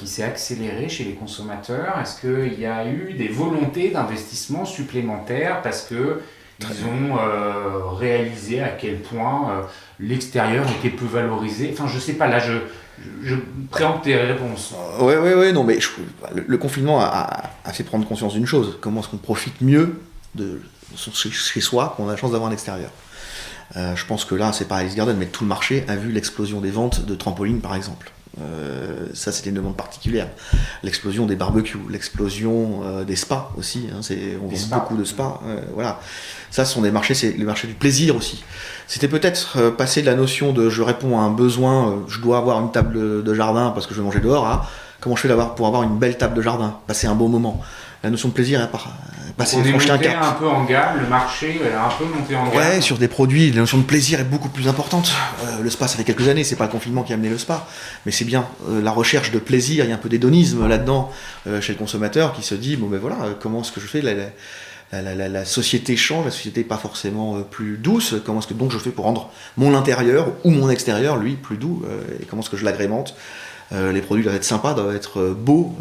s'est accélérée chez les consommateurs? Est-ce qu'il y a eu des volontés d'investissement supplémentaires parce qu'ils ont réalisé à quel point l'extérieur était peu valorisé? Enfin, je sais pas, là, je préempte tes réponses. Oui, non, mais le confinement a fait prendre conscience d'une chose. Comment est-ce qu'on profite mieux de chez soi qu'on a la chance d'avoir un extérieur? Je pense que là, c'est pas Alice Garden, mais tout le marché a vu l'explosion des ventes de trampolines, par exemple. Ça, c'était une demande particulière. L'explosion des barbecues, l'explosion des spas aussi. On vend beaucoup de spas. Voilà. Ça, ce sont des marchés, c'est le marché du plaisir aussi. C'était peut-être passer de la notion de je réponds à un besoin, je dois avoir une table de jardin parce que je vais manger dehors, à comment je fais pour avoir une belle table de jardin, passer un bon moment. La notion de plaisir est passée on est monté un peu en gamme, le marché a un peu monté en gamme. Ouais, sur des produits, la notion de plaisir est beaucoup plus importante. Le spa, ça fait quelques années, c'est pas le confinement qui a amené le spa, mais c'est bien la recherche de plaisir, il y a un peu d'hédonisme là-dedans chez le consommateur qui se dit, bon ben voilà, comment est-ce que je fais la société change, la société n'est pas forcément plus douce, comment est-ce que donc je fais pour rendre mon intérieur ou mon extérieur, lui, plus doux, et comment est-ce que je l'agrémente? Les produits doivent être sympas, doivent être beaux,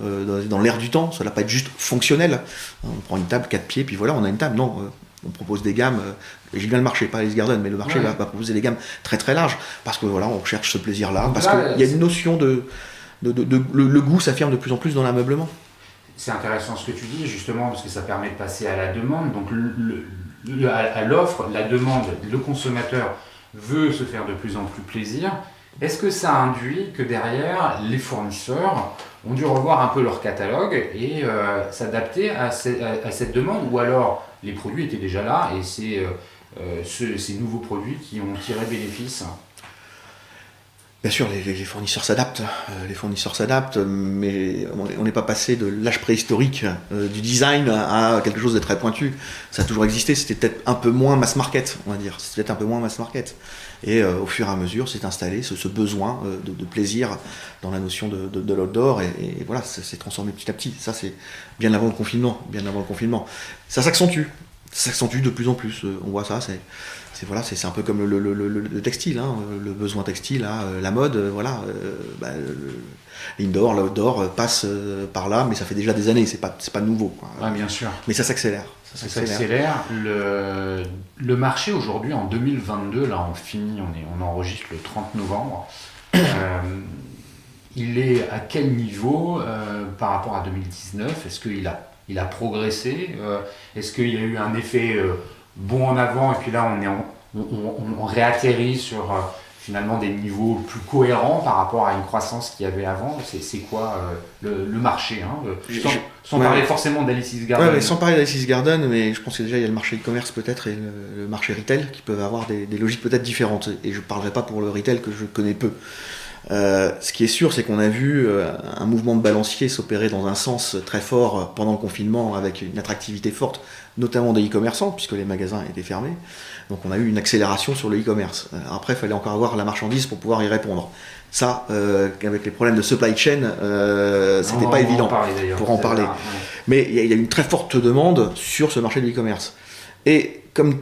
dans l'air du temps, ça ne doit pas être juste fonctionnel. On prend une table, 4 pieds, puis voilà, on a une table. Non, on propose des gammes, j'ai bien le marché, pas Alice Garden, mais le marché va proposer des gammes très très larges, parce que voilà, on cherche ce plaisir-là, parce qu'il y a une notion le goût s'affirme de plus en plus dans l'ameublement. C'est intéressant ce que tu dis, justement, parce que ça permet de passer à la demande. Donc à l'offre, la demande, le consommateur veut se faire de plus en plus plaisir. Est-ce que ça induit que derrière, les fournisseurs ont dû revoir un peu leur catalogue et s'adapter à cette demande, ou alors les produits étaient déjà là et c'est ces nouveaux produits qui ont tiré bénéfice? Bien sûr, les fournisseurs s'adaptent. Mais on n'est pas passé de l'âge préhistorique du design à quelque chose de très pointu. Ça a toujours existé, c'était peut-être un peu moins mass market, on va dire. C'était peut-être un peu moins mass market. Et au fur et à mesure, s'est installé ce besoin de plaisir dans la notion de l'outdoor. Et voilà, ça s'est transformé petit à petit. Ça, c'est bien avant le confinement. Ça s'accentue de plus en plus. On voit ça, c'est un peu comme le textile, hein, le besoin textile, hein, la mode, voilà. L'indoor, l'outdoor passe par là, mais ça fait déjà des années, c'est pas nouveau, quoi. Ouais, bien sûr. Mais ça s'accélère. Ça s'accélère. Le marché aujourd'hui, en 2022, là on enregistre le 30 novembre. Il est à quel niveau par rapport à 2019? Est-ce qu'il a il a progressé. Est-ce qu'il y a eu un effet bond en avant et puis là on réatterrit sur finalement des niveaux plus cohérents par rapport à une croissance qu'il y avait avant? C'est quoi le marché, sans parler forcément d'Alice's Garden. Ouais, sans parler d'Alice's Garden, mais je pense que déjà il y a le marché e-commerce peut-être et le marché retail qui peuvent avoir des logiques peut-être différentes. Et je ne parlerai pas pour le retail que je connais peu. Ce qui est sûr, c'est qu'on a vu un mouvement de balancier s'opérer dans un sens très fort pendant le confinement avec une attractivité forte, notamment des e-commerçants, puisque les magasins étaient fermés. Donc on a eu une accélération sur le e-commerce. Après, il fallait encore avoir la marchandise pour pouvoir y répondre. Ça, avec les problèmes de supply chain, c'était pas évident pour en parler. Ouais. Mais il y a une très forte demande sur ce marché de l'e-commerce. Et comme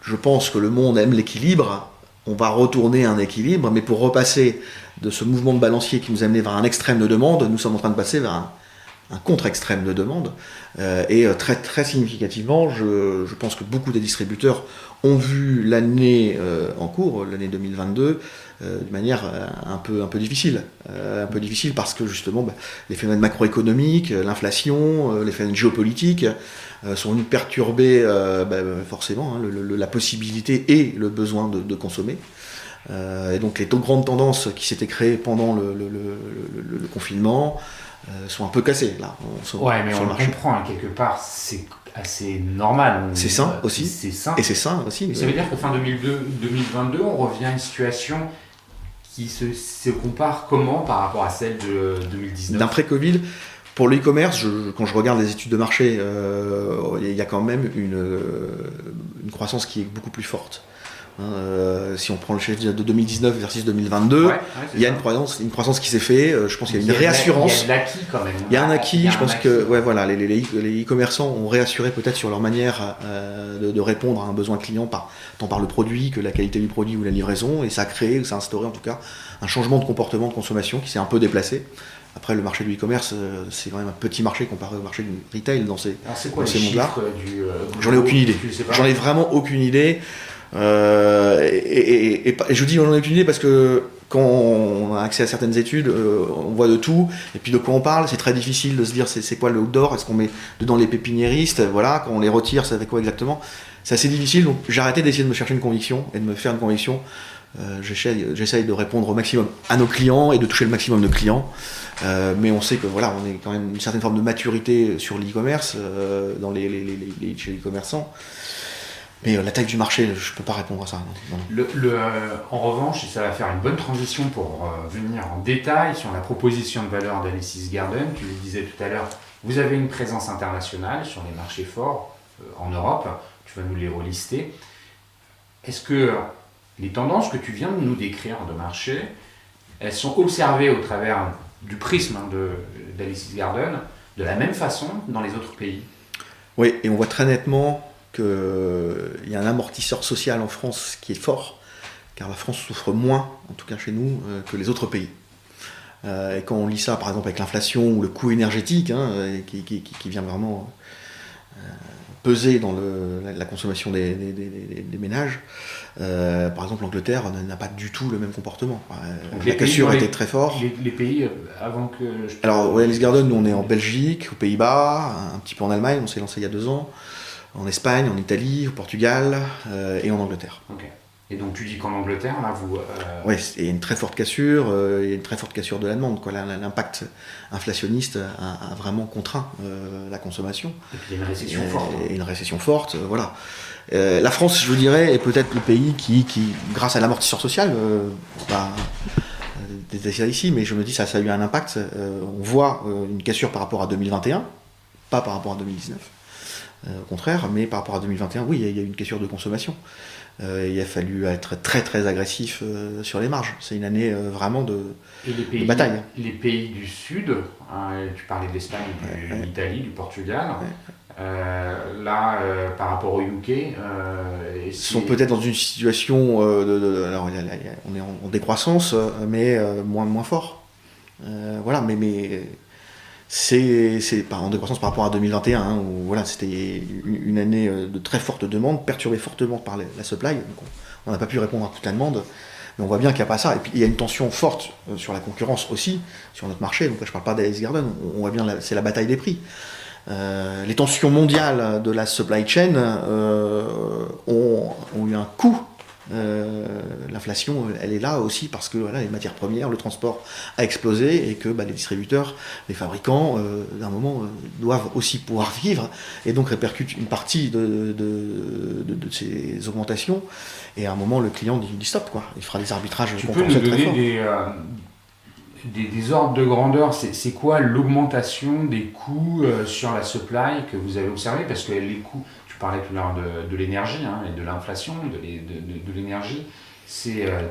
je pense que le monde aime l'équilibre, on va retourner à un équilibre, mais pour repasser de ce mouvement de balancier qui nous a amené vers un extrême de demande, nous sommes en train de passer vers un contre-extrême de demande. Et très, très significativement, je pense que beaucoup des distributeurs ont vu l'année en cours, l'année 2022, de manière un peu difficile. Un peu difficile parce que justement, les phénomènes macroéconomiques, l'inflation, les phénomènes géopolitiques sont venus perturber forcément la possibilité et le besoin de consommer. Et donc les grandes tendances qui s'étaient créées pendant le confinement sont un peu cassées là. Mais on le comprend quelque part, c'est assez normal. C'est sain aussi. C'est sain. Et c'est sain aussi. Mais ça veut dire que fin 2022, on revient à une situation qui se compare comment par rapport à celle de 2019 ? D'après-Covid, pour le e-commerce, quand je regarde les études de marché, il y a quand même une croissance qui est beaucoup plus forte. Si on prend le chiffre de 2019 versus 2022, il y a une croissance qui s'est faite. Je pense qu'il y a une réassurance. Il y a de l'acquis quand même. Il y a un acquis. Je pense que les e-commerçants ont réassuré peut-être sur leur manière de répondre à un besoin client tant par le produit que la qualité du produit ou la livraison. Et ça a instauré en tout cas un changement de comportement de consommation qui s'est un peu déplacé. Après, le marché du e-commerce, c'est quand même un petit marché comparé au marché du retail dans ces mondes-là. J'en ai aucune idée. J'en ai vraiment aucune idée. Et je vous dis j'en ai aucune idée parce que quand on a accès à certaines études, on voit de tout, et puis de quoi on parle, c'est très difficile de se dire c'est quoi le outdoor, est-ce qu'on met dedans les pépiniéristes, voilà, quand on les retire, c'est avec quoi exactement, c'est assez difficile, donc j'ai arrêté d'essayer de me chercher une conviction et de me faire une conviction. J'essaye de répondre au maximum à nos clients et de toucher le maximum de clients, mais on sait que voilà, on est quand même une certaine forme de maturité sur l'e-commerce chez les e-commerçants. Mais la taille du marché, je ne peux pas répondre à ça. Non. En revanche, et ça va faire une bonne transition pour venir en détail sur la proposition de valeur d'Alice's Garden. Tu le disais tout à l'heure, vous avez une présence internationale sur les marchés forts en Europe. Tu vas nous les relister. Est-ce que les tendances que tu viens de nous décrire de marché, elles sont observées au travers du prisme d'Alice's Garden de la même façon dans les autres pays ? Oui, et on voit très nettement qu'il y a un amortisseur social en France qui est fort, car la France souffre moins, en tout cas chez nous, que les autres pays. Et quand on lit ça, par exemple, avec l'inflation ou le coût énergétique, qui vient vraiment peser dans la consommation des ménages, par exemple, l'Angleterre n'a pas du tout le même comportement. La cassure était très fort. Les pays, avant que... Alors, Alice's Garden, nous on est en Belgique, aux Pays-Bas, un petit peu en Allemagne, on s'est lancé il y a 2 ans. En Espagne, en Italie, au Portugal et en Angleterre. Ok. Et donc tu dis qu'en Angleterre, là, vous... Oui, il y a une très forte cassure, il y a une très forte cassure de la demande. L'impact inflationniste a vraiment contraint la consommation. Et puis il y a une récession forte. Et une récession forte, voilà. La France, je vous dirais, est peut-être le pays qui grâce à l'amortisseur social, détailler ça ici, mais je me dis ça a eu un impact. On voit une cassure par rapport à 2021, pas par rapport à 2019. Au contraire, mais par rapport à 2021, oui, il y a eu une cassure de consommation. Il a fallu être très très agressif sur les marges. C'est une année vraiment de bataille. Les pays du Sud, tu parlais de l'Espagne, de l'Italie, du Portugal, par rapport au UK... sont peut-être dans une situation... alors, on est en décroissance, mais moins fort. Voilà, mais c'est en décroissance par rapport à 2021, où voilà, c'était une année de très forte demande, perturbée fortement par la supply, donc on n'a pas pu répondre à toute la demande, mais on voit bien qu'il n'y a pas ça, et puis il y a une tension forte sur la concurrence aussi, sur notre marché, donc là je ne parle pas d'Alice's Garden, on voit bien c'est la bataille des prix. les tensions mondiales de la supply chain ont eu un coût. L'inflation, elle est là aussi parce que voilà, les matières premières, le transport a explosé et que les distributeurs, les fabricants, d'un moment, doivent aussi pouvoir vivre et donc répercutent une partie de ces augmentations. Et à un moment, le client dit stop, quoi. Il fera des arbitrages. Tu peux nous donner des ordres de grandeur, c'est quoi l'augmentation des coûts sur la supply que vous avez observé? Parce que les coûts, tu parlais tout à l'heure de l'énergie et de l'inflation, de l'énergie,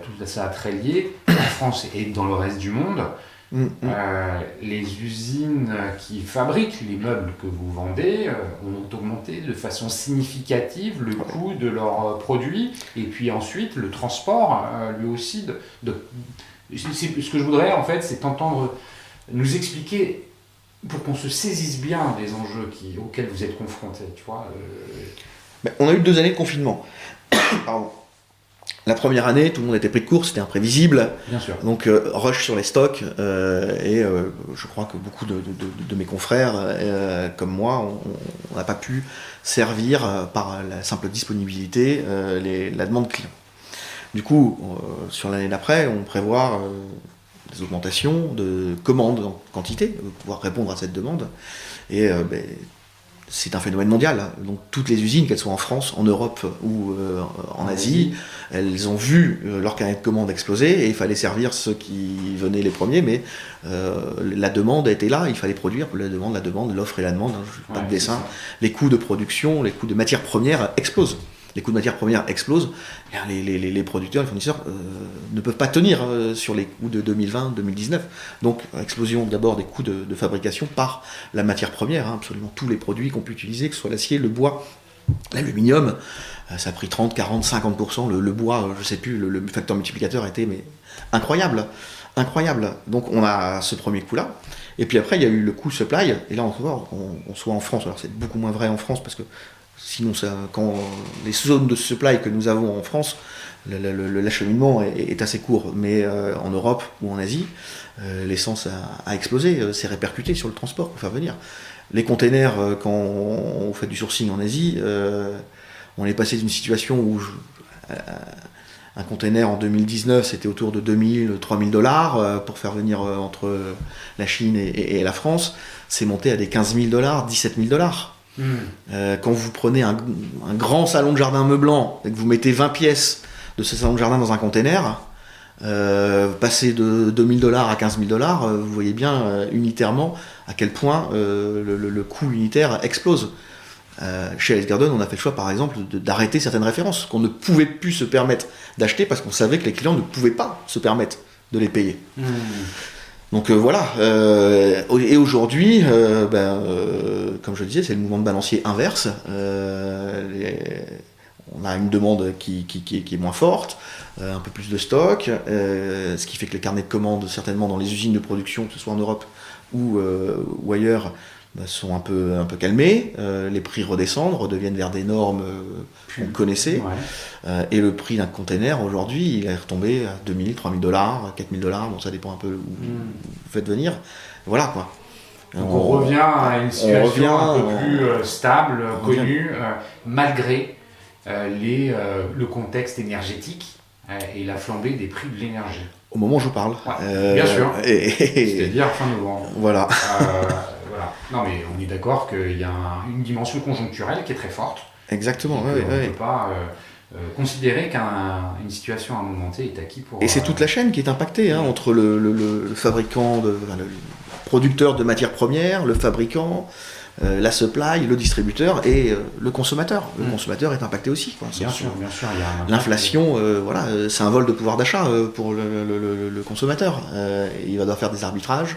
tout ça très lié en France et dans le reste du monde. Les usines qui fabriquent les meubles que vous vendez ont augmenté de façon significative le coût de leurs produits et puis ensuite le transport lui aussi ce que je voudrais en fait, c'est t'entendre nous expliquer pour qu'on se saisisse bien des enjeux auxquels vous êtes confrontés, tu vois. On a eu 2 années de confinement. Pardon. La première année, tout le monde était pris de court, c'était imprévisible. Bien sûr. Donc rush sur les stocks et je crois que beaucoup de mes confrères comme moi, on n'a pas pu servir par la simple disponibilité la demande client. Du coup, sur l'année d'après, on prévoit des augmentations de commandes en quantité, pour pouvoir répondre à cette demande. Et c'est un phénomène mondial. Donc toutes les usines, qu'elles soient en France, en Europe ou en Asie, elles ont vu leur carnet de commandes exploser et il fallait servir ceux qui venaient les premiers, mais la demande était là, il fallait produire. La demande, l'offre et la demande, pas de dessin. Les coûts de production, les coûts de matières premières explosent. Les coûts de matières premières explosent, les producteurs, les fournisseurs ne peuvent pas tenir sur les coûts de 2020-2019. Donc, explosion d'abord des coûts de fabrication par la matière première, absolument tous les produits qu'on peut utiliser, que ce soit l'acier, le bois, l'aluminium, ça a pris 30, 40, 50%. Le bois, je ne sais plus, le facteur multiplicateur était incroyable. Donc, on a ce premier coup-là. Et puis après, il y a eu le coût supply, et là, on soit en France, alors c'est beaucoup moins vrai en France parce que sinon, quand les zones de supply que nous avons en France, l'acheminement est assez court. Mais en Europe ou en Asie, l'essence a explosé, c'est répercuté sur le transport pour faire venir. Les containers, quand on fait du sourcing en Asie, on est passé d'une situation où un container en 2019, c'était autour de 2000, 3000 dollars pour faire venir entre la Chine et la France. C'est monté à des 15 000 dollars, 17 000 dollars. Quand vous prenez un grand salon de jardin meublant et que vous mettez 20 pièces de ce salon de jardin dans un container, passer de 2000 dollars à 15 000 dollars, vous voyez bien unitairement à quel point le coût unitaire explose. Chez Alice Garden, on a fait le choix par exemple d'arrêter certaines références qu'on ne pouvait plus se permettre d'acheter parce qu'on savait que les clients ne pouvaient pas se permettre de les payer. Donc voilà, et aujourd'hui, comme je le disais, c'est le mouvement de balancier inverse. On a une demande qui est moins forte, un peu plus de stock, ce qui fait que les carnets de commandes, certainement dans les usines de production, que ce soit en Europe ou ailleurs, sont un peu calmés, les prix redeviennent vers des normes qu'on connaissait, et le prix d'un container aujourd'hui il est retombé à 2000, 3000 dollars, 4000 dollars, bon ça dépend un peu où vous faites venir, voilà quoi. Donc on revient à une situation un peu plus stable, connue, malgré le contexte énergétique et la flambée des prix de l'énergie. Au moment où je vous parle. Bien sûr, c'est-à-dire fin novembre. Voilà. Voilà. Non mais on est d'accord qu'il y a une dimension conjoncturelle qui est très forte. Exactement. On ne peut pas considérer qu'une situation à un moment T est acquis pour... Et c'est toute la chaîne qui est impactée, entre le fabricant, le producteur de matières premières, le fabricant, la supply, le distributeur et le consommateur. Le consommateur est impacté aussi. Bien sûr. L'inflation, c'est un vol de pouvoir d'achat pour le consommateur. Il va devoir faire des arbitrages.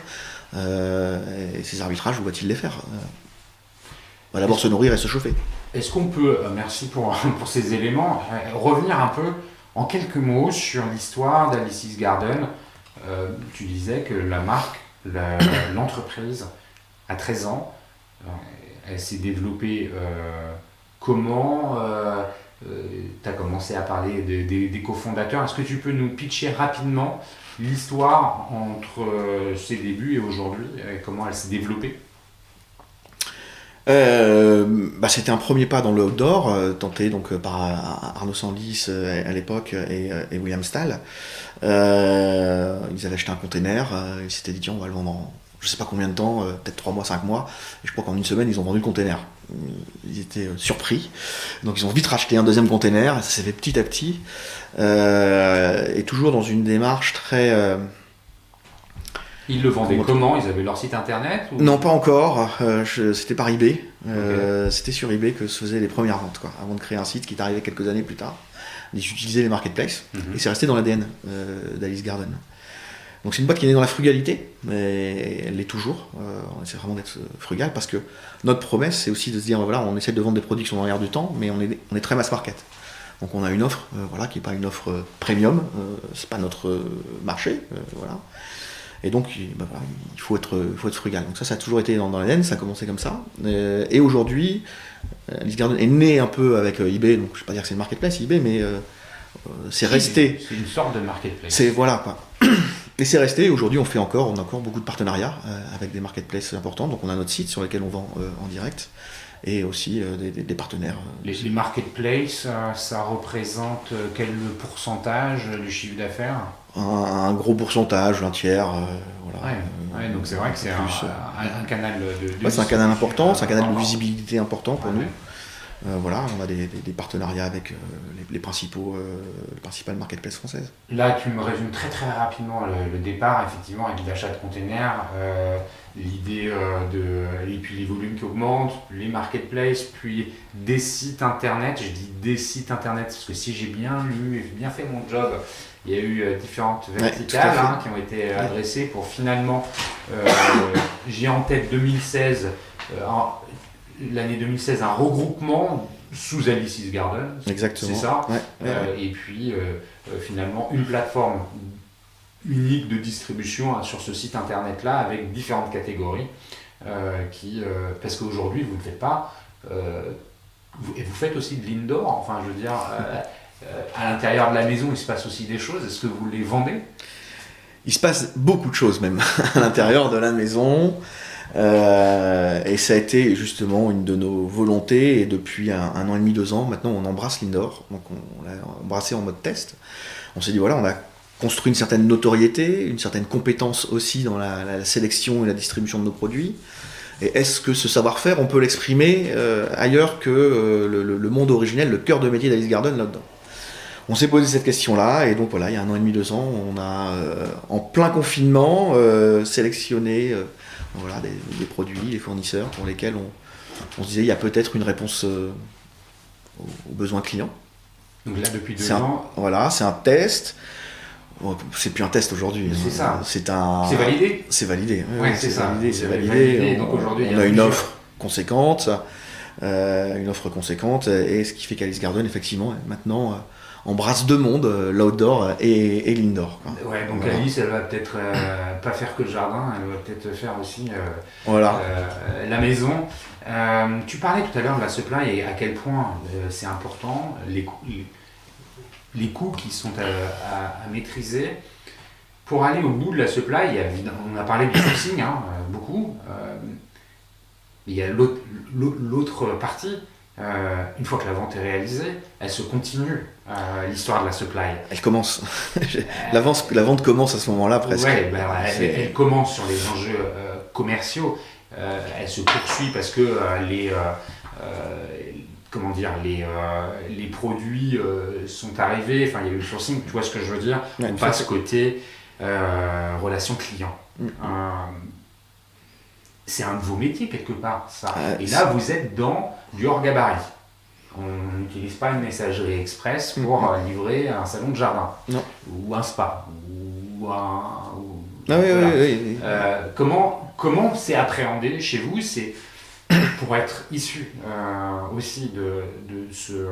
Et ces arbitrages, où va-t-il les faire? On va d'abord se nourrir et se chauffer. Est-ce qu'on peut, merci pour ces éléments, revenir un peu en quelques mots sur l'histoire d'Alice's Garden? Tu disais que la marque, l'entreprise, a 13 ans. Elle s'est développée comment? Tu as commencé à parler des cofondateurs. Est-ce que tu peux nous pitcher rapidement l'histoire entre ses débuts et aujourd'hui, comment elle s'est développée? C'était un premier pas dans le outdoor, tenté donc par Arnaud Sandlis à l'époque et William Stahl. Ils avaient acheté un container, ils s'étaient dit tiens, on va le vendre en je sais pas combien de temps, peut-être 3 mois, 5 mois, et je crois qu'en une semaine ils ont vendu le container. Ils étaient surpris, donc ils ont vite racheté un deuxième container, ça s'est fait petit à petit, et toujours dans une démarche très... Ils le vendaient comment? Ils avaient leur site internet ou... Non, pas encore. C'était par eBay. C'était sur eBay que se faisaient les premières ventes, quoi, avant de créer un site qui est arrivé quelques années plus tard. Ils utilisaient les marketplaces et c'est resté dans l'ADN d'Alice Garden. Donc c'est une boîte qui est née dans la frugalité, mais elle l'est toujours. On essaie vraiment d'être frugal parce que notre promesse, c'est aussi de se dire voilà, on essaie de vendre des produits qui sont dans l'air du temps, mais on est très mass market. Donc on a une offre, qui n'est pas une offre premium, c'est pas notre marché, voilà. Et donc, il faut être frugal. Donc ça a toujours été dans l'ADN, ça a commencé comme ça. Et aujourd'hui, Alice Garden est né un peu avec eBay, donc je ne vais pas dire que c'est une marketplace eBay, mais c'est resté. C'est une sorte de marketplace. C'est voilà quoi. Et c'est resté. Aujourd'hui, on a encore beaucoup de partenariats avec des marketplaces importants. Donc on a notre site sur lequel on vend en direct. Et aussi des partenaires. Les marketplaces, ça représente quel pourcentage du chiffre d'affaires? Un gros pourcentage, un tiers. Voilà. Ouais, donc c'est vrai que c'est un canal de c'est un canal important, c'est un canal de visibilité important pour nous. Voilà, on a des partenariats avec les principales marketplaces françaises. Là, tu me résumes très très rapidement le départ, effectivement, avec l'achat de containers, l'idée et puis les volumes qui augmentent, les marketplaces, puis des sites internet. Je dis des sites internet parce que si j'ai bien fait mon job, il y a eu différentes verticales qui ont été adressées pour finalement, j'ai en tête 2016, l'année 2016, un regroupement sous Alice's Garden. Exactement. C'est ça. Et puis finalement une plateforme unique de distribution sur ce site internet-là avec différentes catégories parce qu'aujourd'hui vous ne faites pas... vous faites aussi de l'indoor, enfin je veux dire... à l'intérieur de la maison, il se passe aussi des choses. Est-ce que vous les vendez? Il se passe beaucoup de choses même à l'intérieur de la maison. Et ça a été justement une de nos volontés. Et depuis un an et demi, 2 ans, maintenant on embrasse l'indoor. Donc on l'a embrassé en mode test. On s'est dit voilà, on a construit une certaine notoriété, une certaine compétence aussi dans la sélection et la distribution de nos produits. Et est-ce que ce savoir-faire, on peut l'exprimer ailleurs que le monde originel, le cœur de métier d'Alice Garden là-dedans? On s'est posé cette question-là, et donc voilà, il y a un an et demi, 2 ans, on a, en plein confinement, sélectionné des produits, des fournisseurs pour lesquels on se disait il y a peut-être une réponse aux besoins clients. Donc là, depuis 2 ans... Voilà, c'est un test. C'est plus un test aujourd'hui. C'est ça. C'est validé. C'est validé. Oui, c'est validé. Donc aujourd'hui, on a une offre conséquente. Et ce qui fait qu'Alice Garden, effectivement, maintenant... embrasse 2 mondes, l'outdoor et l'indoor. Ouais, donc voilà. Alice, elle va peut-être pas faire que le jardin, elle va peut-être faire aussi la maison. Tu parlais tout à l'heure de la supply et à quel point c'est important, les coûts qui sont à maîtriser. Pour aller au bout de la supply, on a parlé du sourcing, beaucoup. Il y a l'autre partie. Une fois que la vente est réalisée, elle se continue, l'histoire de la supply. Elle commence. La vente commence à ce moment-là presque. Ouais, elle commence sur les enjeux commerciaux. Elle se poursuit parce que les produits sont arrivés. Enfin, il y a eu le sourcing. Tu vois ce que je veux dire? On passe côté relation client. C'est un de vos métiers quelque part, ça. Et là, vous êtes dans du hors-gabarit. On n'utilise pas une messagerie express pour livrer un salon de jardin. Non. Ou un spa. Oui. Comment c'est appréhendé chez vous? C'est pour être issu aussi de ce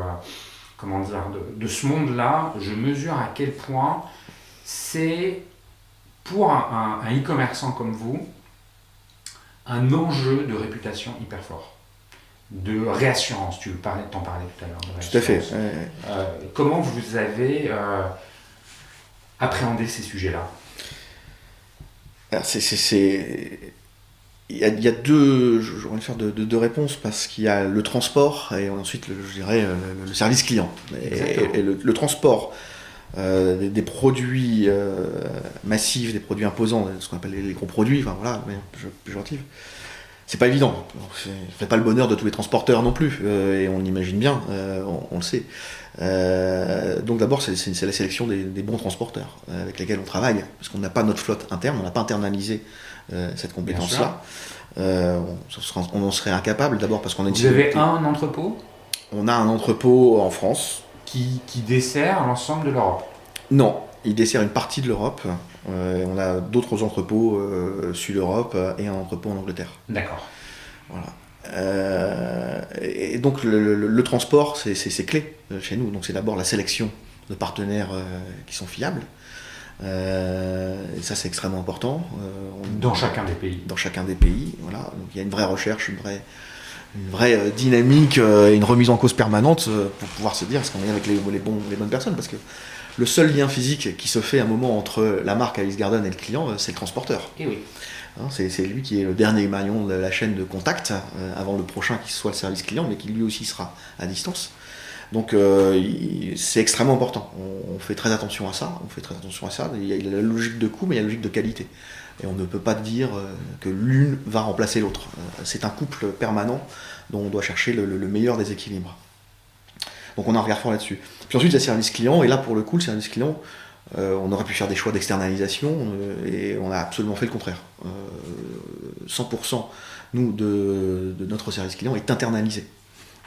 monde-là, je mesure à quel point c'est pour un e-commerçant comme vous un enjeu de réputation hyper fort, de réassurance. Tu t'en parlais tout à l'heure. Tout à fait. Comment vous avez appréhendé ces sujets-là? Alors Il y a deux, j'aurais faire deux réponses, parce qu'il y a le transport et ensuite, je dirais, le service client. Et le transport des produits massifs, des produits imposants, ce qu'on appelle les gros produits, enfin voilà, mais péjoratif, c'est pas évident. Ça fait pas le bonheur de tous les transporteurs non plus, et on l'imagine bien, on le sait. Donc d'abord, c'est la sélection des bons transporteurs avec lesquels on travaille, parce qu'on n'a pas notre flotte interne, on n'a pas internalisé cette compétence-là. On en serait incapable, d'abord parce qu'on a Vous avez un entrepôt ? On a un entrepôt en France. Qui dessert l'ensemble de l'Europe ? Non, il dessert une partie de l'Europe. On a d'autres entrepôts Sud-Europe et un entrepôt en Angleterre. D'accord. Voilà. Et donc le transport, c'est clé chez nous. Donc c'est d'abord la sélection de partenaires qui sont fiables. Et ça, c'est extrêmement important. Dans chacun des pays. Dans chacun des pays, voilà. Donc il y a une vraie recherche, une vraie dynamique et une remise en cause permanente pour pouvoir se dire est-ce qu'on est avec les bonnes personnes, parce que le seul lien physique qui se fait à un moment entre la marque Alice Garden et le client, c'est le transporteur. Et oui. C'est lui qui est le dernier maillon de la chaîne de contact avant le prochain qui soit le service client, mais qui lui aussi sera à distance. Donc c'est extrêmement important. On fait très attention à ça. Il y a la logique de coût, mais il y a la logique de qualité. Et on ne peut pas dire que l'une va remplacer l'autre. C'est un couple permanent dont on doit chercher le meilleur des équilibres. Donc on a un regard fort là-dessus. Puis ensuite, il y a le service client. Et là, pour le coup, le service client, on aurait pu faire des choix d'externalisation et on a absolument fait le contraire. 100% nous, de notre service client est internalisé.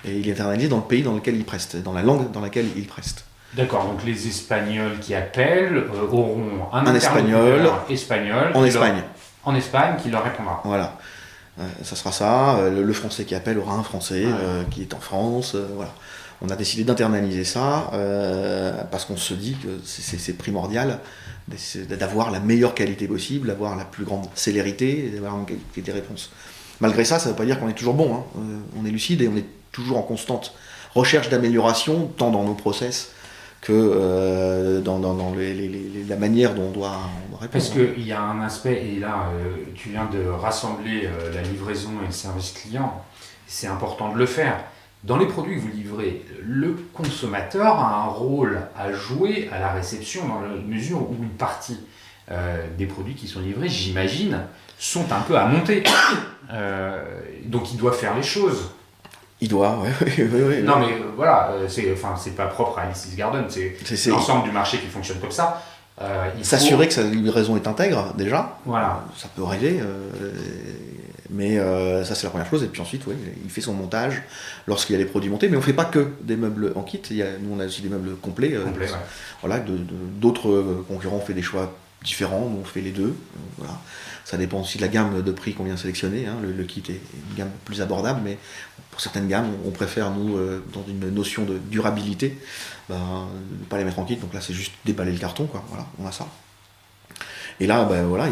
Et il est internalisé dans le pays dans lequel il preste, dans la langue dans laquelle il preste. D'accord, donc les Espagnols qui appellent auront un espagnol en Espagne qui leur répondra. Voilà, ça sera ça. Le Français qui appelle aura un Français qui est en France. Voilà. On a décidé d'internaliser ça parce qu'on se dit que c'est primordial d'avoir la meilleure qualité possible, d'avoir la plus grande célérité, d'avoir une qualité des réponses. Malgré ça, ça ne veut pas dire qu'on est toujours bon. On est lucide et on est toujours en constante recherche d'amélioration, tant dans nos process que dans la manière dont on doit répondre. Parce qu'il y a un aspect, et là tu viens de rassembler la livraison et le service client, c'est important de le faire. Dans les produits que vous livrez, le consommateur a un rôle à jouer à la réception dans la mesure où une partie des produits qui sont livrés, j'imagine, sont un peu à monter. Donc il doit faire les choses. Il doit, oui. Non mais voilà, c'est pas propre à Alice's Garden, c'est l'ensemble du marché qui fonctionne comme ça. S'assurer que sa livraison est intègre, déjà. Voilà. Ça peut arriver, mais ça c'est la première chose. Et puis ensuite, il fait son montage lorsqu'il y a les produits montés. Mais on ne fait pas que des meubles en kit. Nous, on a aussi des meubles complets. Voilà, d'autres concurrents ont fait des choix différents. Nous, on fait les deux. Voilà. Ça dépend aussi de la gamme de prix qu'on vient sélectionner. Le kit est une gamme plus abordable, mais pour certaines gammes, on préfère, nous, dans une notion de durabilité, ne pas les mettre en kit. Donc là, c'est juste déballer le carton, quoi. Voilà, on a ça. Et là,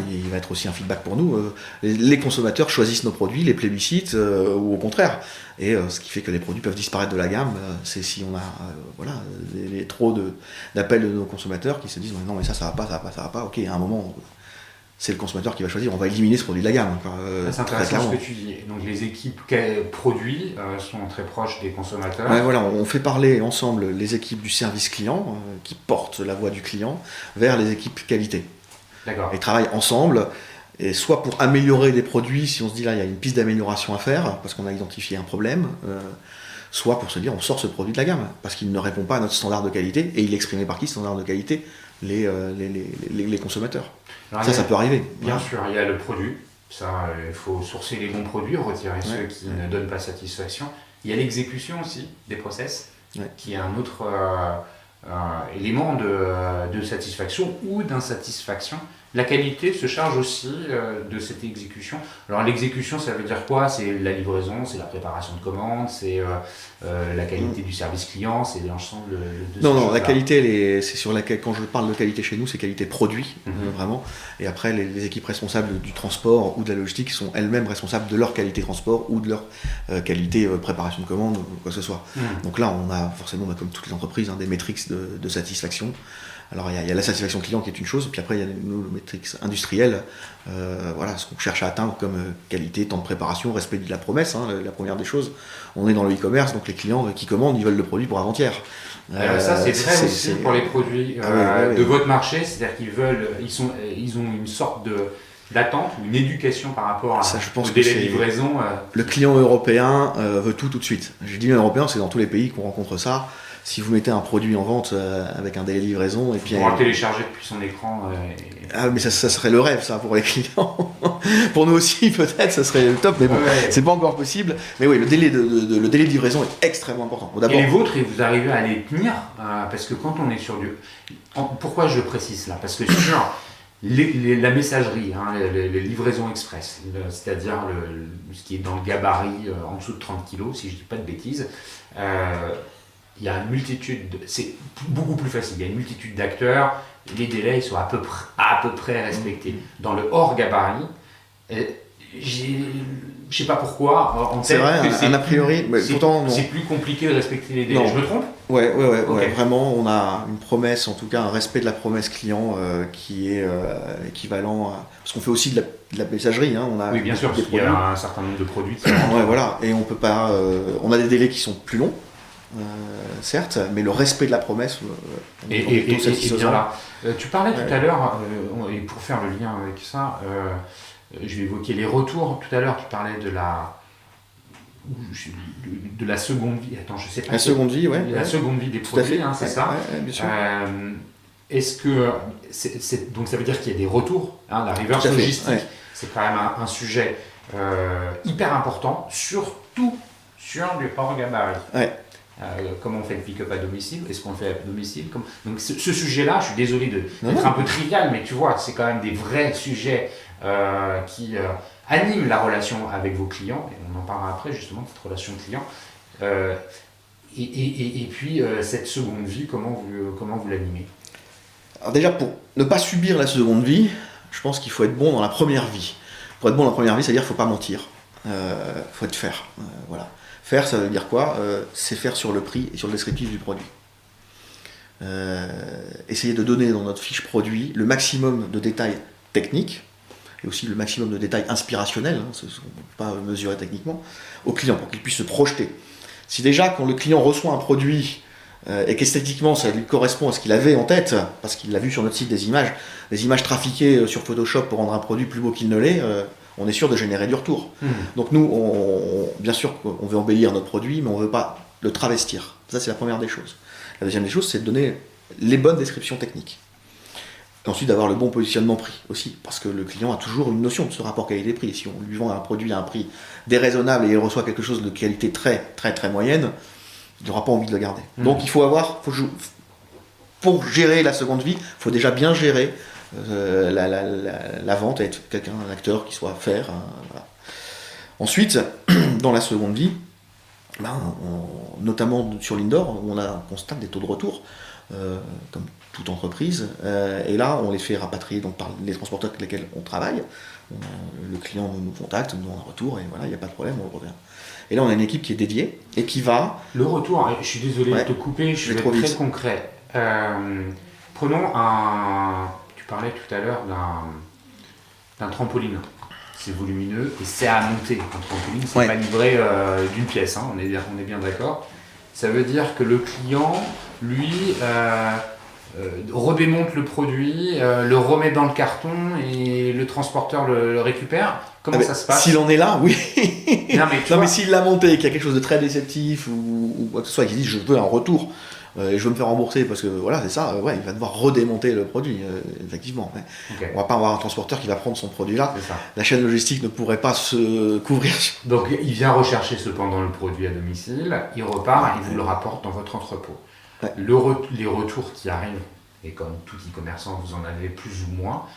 il va être aussi un feedback pour nous. Les consommateurs choisissent nos produits, les plébiscitent, ou au contraire. Et ce qui fait que les produits peuvent disparaître de la gamme, c'est si on a trop d'appels de nos consommateurs qui se disent non mais ça va pas. Ok, à un moment, c'est le consommateur qui va choisir. On va éliminer ce produit de la gamme. C'est intéressant ce que tu dis. Donc les équipes produits sont très proches des consommateurs. On fait parler ensemble les équipes du service client qui portent la voix du client vers les équipes qualité. D'accord. Ils travaillent ensemble, et soit pour améliorer des produits, si on se dit là il y a une piste d'amélioration à faire, parce qu'on a identifié un problème, soit pour se dire on sort ce produit de la gamme, parce qu'il ne répond pas à notre standard de qualité, et il est exprimé par qui ce standard de qualité ? Les consommateurs. Alors, ça peut arriver. Bien sûr, il y a le produit, ça il faut sourcer les bons produits, retirer ceux qui ne donnent pas satisfaction. Il y a l'exécution aussi des process, qui est un autre élément de satisfaction ou d'insatisfaction. La qualité se charge aussi de cette exécution. Alors l'exécution, ça veut dire quoi ? C'est la livraison, c'est la préparation de commandes, c'est la qualité du service client, c'est l'ensemble de ces choses-là. La qualité, c'est sur laquelle, quand je parle de qualité chez nous, c'est qualité produit, vraiment. Et après, les équipes responsables du transport ou de la logistique sont elles-mêmes responsables de leur qualité transport ou de leur qualité préparation de commandes ou quoi que ce soit. Donc là, on a forcément, comme toutes les entreprises, des métriques de satisfaction. Alors il y a la satisfaction client qui est une chose, puis après il y a nos métriques industrielles, voilà, ce qu'on cherche à atteindre comme qualité, temps de préparation, respect de la promesse, hein, la première des choses. On est dans le e-commerce, donc les clients qui commandent, ils veulent le produit pour avant-hier. Alors ça c'est vrai aussi pour les produits de votre marché, c'est-à-dire ils ont une sorte d'attente ou une éducation par rapport au délai de livraison. Le client européen veut tout de suite. Je dis européen, c'est dans tous les pays qu'on rencontre ça. Si vous mettez un produit en vente avec un délai de livraison et puis pour le télécharger depuis son écran. Ah mais ça serait le rêve ça pour les clients. Pour nous aussi peut-être ça serait le top, mais bon, c'est pas encore possible. Mais oui, le délai de livraison est extrêmement important. Bon, et les vôtres, et vous arrivez à les tenir parce que quand on est sur pourquoi je précise là? Parce que sur la messagerie, hein, les livraisons express, c'est-à-dire ce qui est dans le gabarit en dessous de 30 kg, si je ne dis pas de bêtises, il y a une multitude, c'est beaucoup plus facile, il y a une multitude d'acteurs, les délais sont à peu près respectés. Dans le hors gabarit, je ne sais pas pourquoi, c'est vrai, a priori, mais pourtant c'est plus compliqué de respecter les délais. Non. Je me trompe? Ouais, vraiment, on a une promesse, en tout cas un respect de la promesse client qui est équivalent à... Parce qu'on fait aussi de la messagerie, hein, on a bien sûr, parce qu'il y a un certain nombre de produits. Voilà, et on peut pas... on a des délais qui sont plus longs, certes, mais le respect de la promesse, et bien là. Tu parlais tout à l'heure, et pour faire le lien avec ça, je vais évoquer les retours. Tout à l'heure, tu parlais de la seconde vie. Attends, je sais pas. La seconde vie, ouais. La seconde vie des produits, hein, c'est ça. Ouais, bien sûr. Est-ce que donc ça veut dire qu'il y a des retours, hein, la reverse logistique, c'est quand même un sujet hyper important, surtout sur du hors gabarit. Ouais. Comment on fait le pick-up à domicile? Est-ce qu'on le fait à domicile? Donc ce sujet-là, je suis désolé d'être un peu trivial, mais tu vois, c'est quand même des vrais sujets qui animent la relation avec vos clients, et on en parlera après justement de cette relation client. Et puis cette seconde vie, comment vous l'animez? Alors déjà, pour ne pas subir la seconde vie, je pense qu'il faut être bon dans la première vie. Pour être bon dans la première vie, c'est-à-dire qu'il ne faut pas mentir. Faut être faire. Voilà. Faire, ça veut dire quoi? C'est faire sur le prix et sur le descriptif du produit. Essayer de donner dans notre fiche produit le maximum de détails techniques et aussi le maximum de détails inspirationnels, hein, ce qu'on ne peut pas mesurer techniquement, au client pour qu'il puisse se projeter. Si déjà, quand le client reçoit un produit et qu'esthétiquement ça lui correspond à ce qu'il avait en tête, parce qu'il l'a vu sur notre site des images trafiquées sur Photoshop pour rendre un produit plus beau qu'il ne l'est, on est sûr de générer du retour. Donc nous, bien sûr, on veut embellir notre produit, mais on ne veut pas le travestir. Ça, c'est la première des choses. La deuxième des choses, c'est de donner les bonnes descriptions techniques. Et ensuite, d'avoir le bon positionnement prix aussi, parce que le client a toujours une notion de ce rapport qualité-prix. Si on lui vend un produit à un prix déraisonnable et il reçoit quelque chose de qualité très, très, très moyenne, il n'aura pas envie de le garder. Donc il faut pour gérer la seconde vie, il faut déjà bien gérer la vente, être un acteur qui soit faire. Voilà. Ensuite, dans la seconde vie, notamment sur Lindor, on constate des taux de retour, comme toute entreprise, et là on les fait rapatrier donc, par les transporteurs avec lesquels on travaille. Le client nous contacte, nous on a un retour, et voilà, il n'y a pas de problème, on le revient. Et là on a une équipe qui est dédiée et qui va... Le retour, je suis désolé de te couper, je vais être très concret. Prenons tu parlais tout à l'heure d'un trampoline. C'est volumineux et c'est à monter. Un trampoline, c'est pas livré d'une pièce, hein, on est bien d'accord. Ça veut dire que le client, lui, redémonte le produit, le remet dans le carton et le transporteur le récupère. Comment ça se passe? S'il en est là, oui. mais s'il l'a monté et qu'il y a quelque chose de très déceptif ou quoi que ce soit, qu'il dit je veux un retour, et je veux me faire rembourser parce que voilà, c'est ça, il va devoir redémonter le produit, effectivement. Okay. On va pas avoir un transporteur qui va prendre son produit là. La chaîne logistique ne pourrait pas se couvrir. Donc il vient rechercher cependant le produit à domicile, il repart et vous le rapporte dans votre entrepôt. Ouais. Les retours qui arrivent, et comme tout e-commerçant, vous en avez plus ou moins,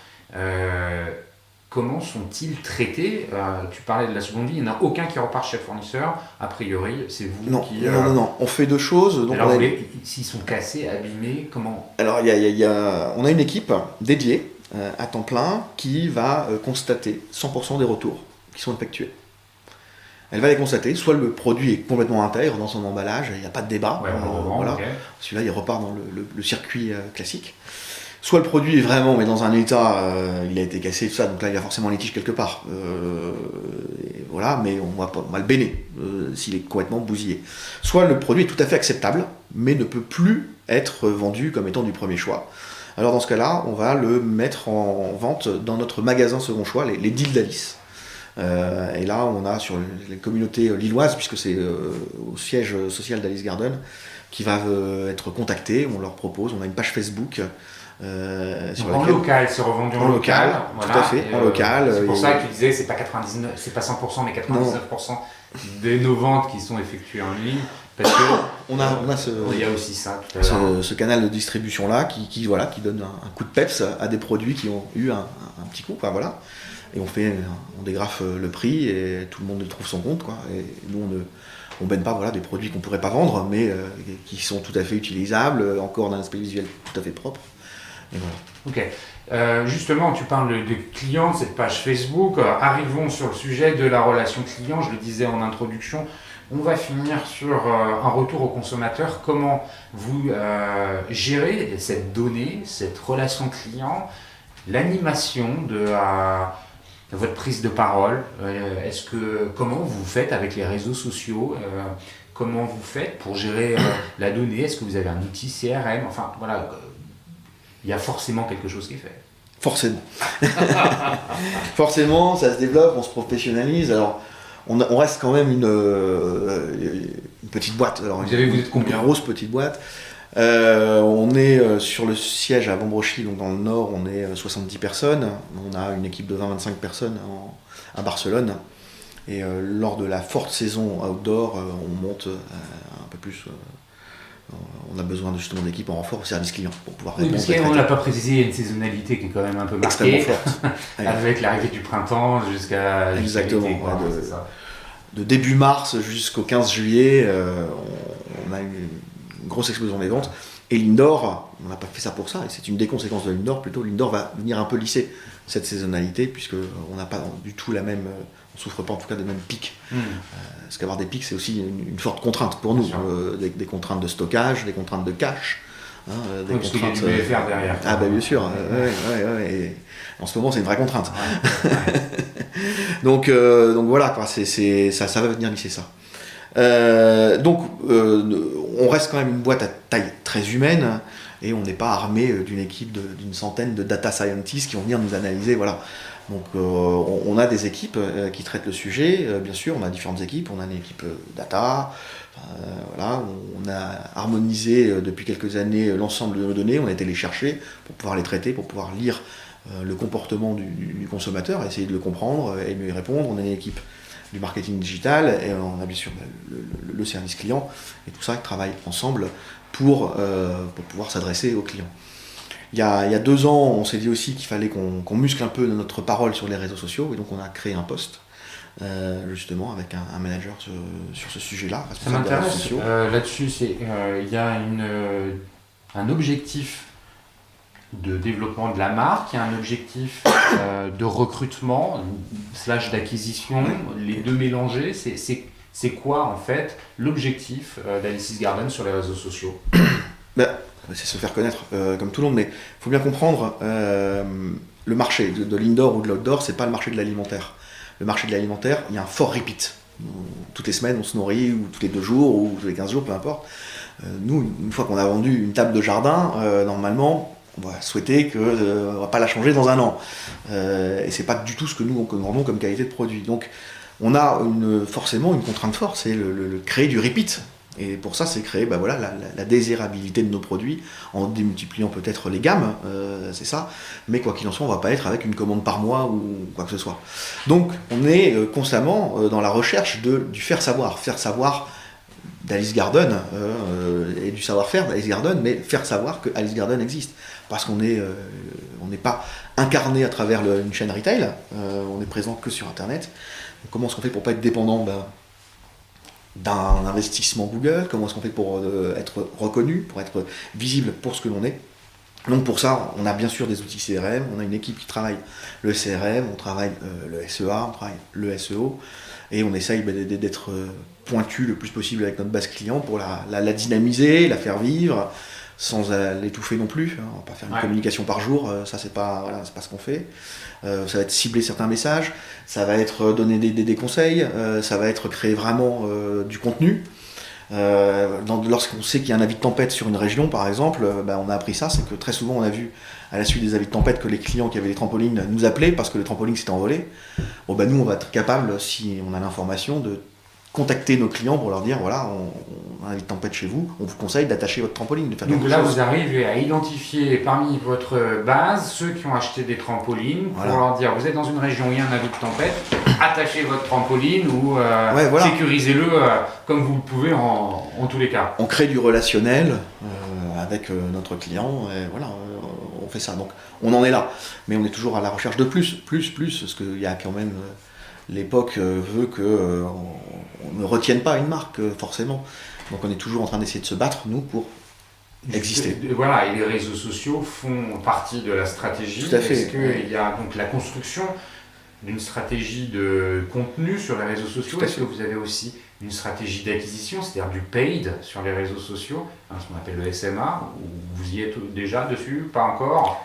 comment sont-ils traités? Tu parlais de la seconde vie, il n'y en a aucun qui repart chez le fournisseur, a priori, c'est vous qui... Non, on fait deux choses. Donc alors, s'ils sont cassés, abîmés, comment? Alors, on a une équipe dédiée à temps plein qui va constater 100% des retours qui sont effectués. Elle va les constater, soit le produit est complètement intègre dans son emballage, il n'y a pas de débat, Ouais, on le revend, voilà. ok. Celui-là il repart dans le circuit classique. Soit le produit est vraiment mais dans un état, il a été cassé, tout ça, donc là il y a forcément un litige quelque part. Et voilà, mais on va le béner s'il est complètement bousillé. Soit le produit est tout à fait acceptable, mais ne peut plus être vendu comme étant du premier choix. Alors dans ce cas-là, on va le mettre en vente dans notre magasin second choix, les deals d'Alice. Et là, on a sur les communautés lilloises, puisque c'est au siège social d'Alice Garden, qui va être contacté. On leur propose, on a une page Facebook. Donc en local, c'est revendu en local. Tout à fait, en local. C'est pour ça que tu disais c'est pas 99, c'est pas 100%, mais 99% de nos ventes qui sont effectuées en ligne. Parce que on a il y a aussi ça tout à l'heure. ce canal de distribution là qui donne un coup de peps à des produits qui ont eu un petit coup, quoi, voilà. Et on dégrafe le prix et tout le monde trouve son compte, quoi. Et nous on baigne pas, voilà, des produits qu'on pourrait pas vendre, mais qui sont tout à fait utilisables, encore d'un aspect visuel tout à fait propre. Et voilà. Ok. Justement, tu parles de clients, de cette page Facebook. Arrivons sur le sujet de la relation client. Je le disais en introduction. On va finir sur un retour au consommateur. Comment vous gérez cette donnée, cette relation client, l'animation de votre prise de parole. Comment vous faites avec les réseaux sociaux, comment vous faites pour gérer la donnée? Est-ce que vous avez un outil CRM? Enfin, voilà, il y a forcément quelque chose qui est fait. Forcément. Forcément, ça se développe, on se professionnalise. Alors, on reste quand même une petite boîte. Alors, vous êtes combien? Une grosse petite boîte. On est sur le siège à Vambrochy, donc dans le nord, on est 70 personnes. On a une équipe de 20-25 personnes à Barcelone. Et lors de la forte saison outdoor, on monte un peu plus. On a besoin justement d'équipes en renfort au service client pour pouvoir répondre. Oui, parce qu'on ne l'a pas précisé, il y a une saisonnalité qui est quand même un peu marquée. Extrêmement forte. Avec l'arrivée du printemps jusqu'à exactement. l'été, quoi, Ouais, c'est ça. De début mars jusqu'au 15 juillet, on a une grosse explosion des ventes. Et l'indoor, on n'a pas fait ça pour ça, et c'est une des conséquences de l'indoor plutôt. L'indoor va venir un peu lisser cette saisonnalité, puisqu'on n'a pas du tout la même. On ne souffre pas en tout cas des mêmes pics. Parce qu'avoir des pics, c'est aussi une forte contrainte pour nous. Des contraintes de stockage, des contraintes de cash. Des contraintes. Parce qu'il y a du BFR derrière. Ah, bah bien sûr. Ouais. Et en ce moment, c'est une vraie contrainte. Ouais. donc voilà, quoi, ça va venir lisser ça. On reste quand même une boîte à taille très humaine et on n'est pas armé d'une équipe d'une centaine de data scientists qui vont venir nous analyser, voilà. Donc on a des équipes qui traitent le sujet, bien sûr, on a différentes équipes, on a une équipe data, voilà, on a harmonisé depuis quelques années l'ensemble de nos données, on a été les chercher pour pouvoir les traiter, pour pouvoir lire le comportement du consommateur, essayer de le comprendre et mieux y répondre. On a une équipe du marketing digital et on a bien sûr le service client et tout ça qui travaille ensemble pour pouvoir s'adresser aux clients. Il y a 2 ans, on s'est dit aussi qu'il fallait qu'on muscle un peu notre parole sur les réseaux sociaux et donc on a créé un poste justement avec un manager sur ce sujet-là. Ça m'intéresse là-dessus, il y a un objectif de développement de la marque, il y a un objectif de recrutement / d'acquisition, les deux mélangés, c'est quoi en fait l'objectif d'Alice's Garden sur les réseaux sociaux? C'est se faire connaître comme tout le monde, mais il faut bien comprendre le marché de l'indoor ou de l'outdoor, c'est pas le marché de l'alimentaire. Le marché de l'alimentaire, il y a un fort repeat. Toutes les semaines, on se nourrit, ou tous les 2 jours, ou tous les 15 jours, peu importe. Nous, une fois qu'on a vendu une table de jardin, normalement, on va souhaiter qu'on ne va pas la changer dans 1 an. Et c'est pas du tout ce que nous vendons comme qualité de produit. Donc, on a forcément une contrainte forte, c'est le créer du repeat. Et pour ça, c'est créer la désirabilité de nos produits en démultipliant peut-être les gammes, c'est ça. Mais quoi qu'il en soit, on ne va pas être avec une commande par mois ou quoi que ce soit. Donc, on est constamment dans la recherche du faire savoir d'Alice Garden et du savoir-faire d'Alice Garden, mais faire savoir que Alice Garden existe. Parce qu'on n'est pas incarné à travers une chaîne retail, on est présent que sur Internet. Donc, comment est-ce qu'on fait pour ne pas être dépendant d'un investissement Google? Comment est-ce qu'on fait pour être reconnu, pour être visible pour ce que l'on est? Donc pour ça, on a bien sûr des outils CRM, on a une équipe qui travaille le CRM, on travaille le SEA, on travaille le SEO, et on essaye d'être pointu le plus possible avec notre base client pour la dynamiser, la faire vivre, sans l'étouffer non plus. On va pas faire une communication par jour, ça c'est pas ce qu'on fait. Ça va être cibler certains messages, ça va être donner des conseils, ça va être créer vraiment du contenu. Lorsqu'on sait qu'il y a un avis de tempête sur une région par exemple, on a appris ça, c'est que très souvent on a vu à la suite des avis de tempête que les clients qui avaient les trampolines nous appelaient parce que le trampoline s'était envolé. Nous on va être capable, si on a l'information, de contacter nos clients pour leur dire voilà, on a un avis de tempête chez vous, on vous conseille d'attacher votre trampoline. Donc là vous arrivez à identifier parmi votre base ceux qui ont acheté des trampolines pour leur dire vous êtes dans une région où il y a un avis de tempête, attachez votre trampoline ou sécurisez-le comme vous le pouvez en tous les cas. On crée du relationnel avec notre client et on fait ça. Donc on en est là, mais on est toujours à la recherche de plus, parce qu'il y a quand même l'époque veut qu'on ne retienne pas une marque forcément. Donc on est toujours en train d'essayer de se battre nous pour exister. Voilà, et les réseaux sociaux font partie de la stratégie. Tout à fait. Est-ce qu'il y a donc la construction d'une stratégie de contenu sur les réseaux sociaux? Est-ce que vous avez aussi une stratégie d'acquisition, c'est-à-dire du paid sur les réseaux sociaux, ce qu'on appelle le SMA, ou vous y êtes déjà dessus? Pas encore?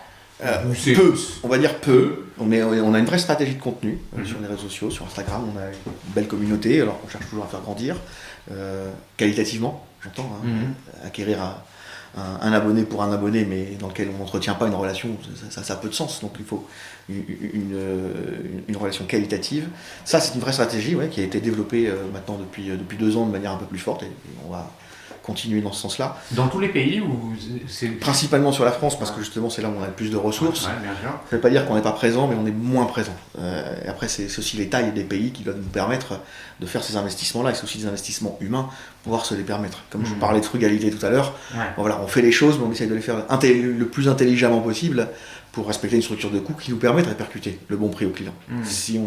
Peu, on va dire peu. On a une vraie stratégie de contenu sur les réseaux sociaux, sur Instagram, on a une belle communauté, alors on cherche toujours à faire grandir, qualitativement, j'entends, acquérir un abonné pour un abonné, mais dans lequel on n'entretient pas une relation, ça a peu de sens, donc il faut une relation qualitative. Ça c'est une vraie stratégie qui a été développée maintenant depuis 2 ans de manière un peu plus forte, et on va continuer dans ce sens-là. Dans tous les pays ou principalement sur la France, parce que justement c'est là où on a le plus de ressources. Bien sûr. Ça ne veut pas dire qu'on n'est pas présent, mais on est moins présent. Et après, c'est aussi les tailles des pays qui doivent nous permettre de faire ces investissements-là, et c'est aussi des investissements humains pour pouvoir se les permettre. Comme je parlais de frugalité tout à l'heure, on fait les choses, mais on essaye de les faire le plus intelligemment possible pour respecter une structure de coût qui nous permet de répercuter le bon prix au client. Si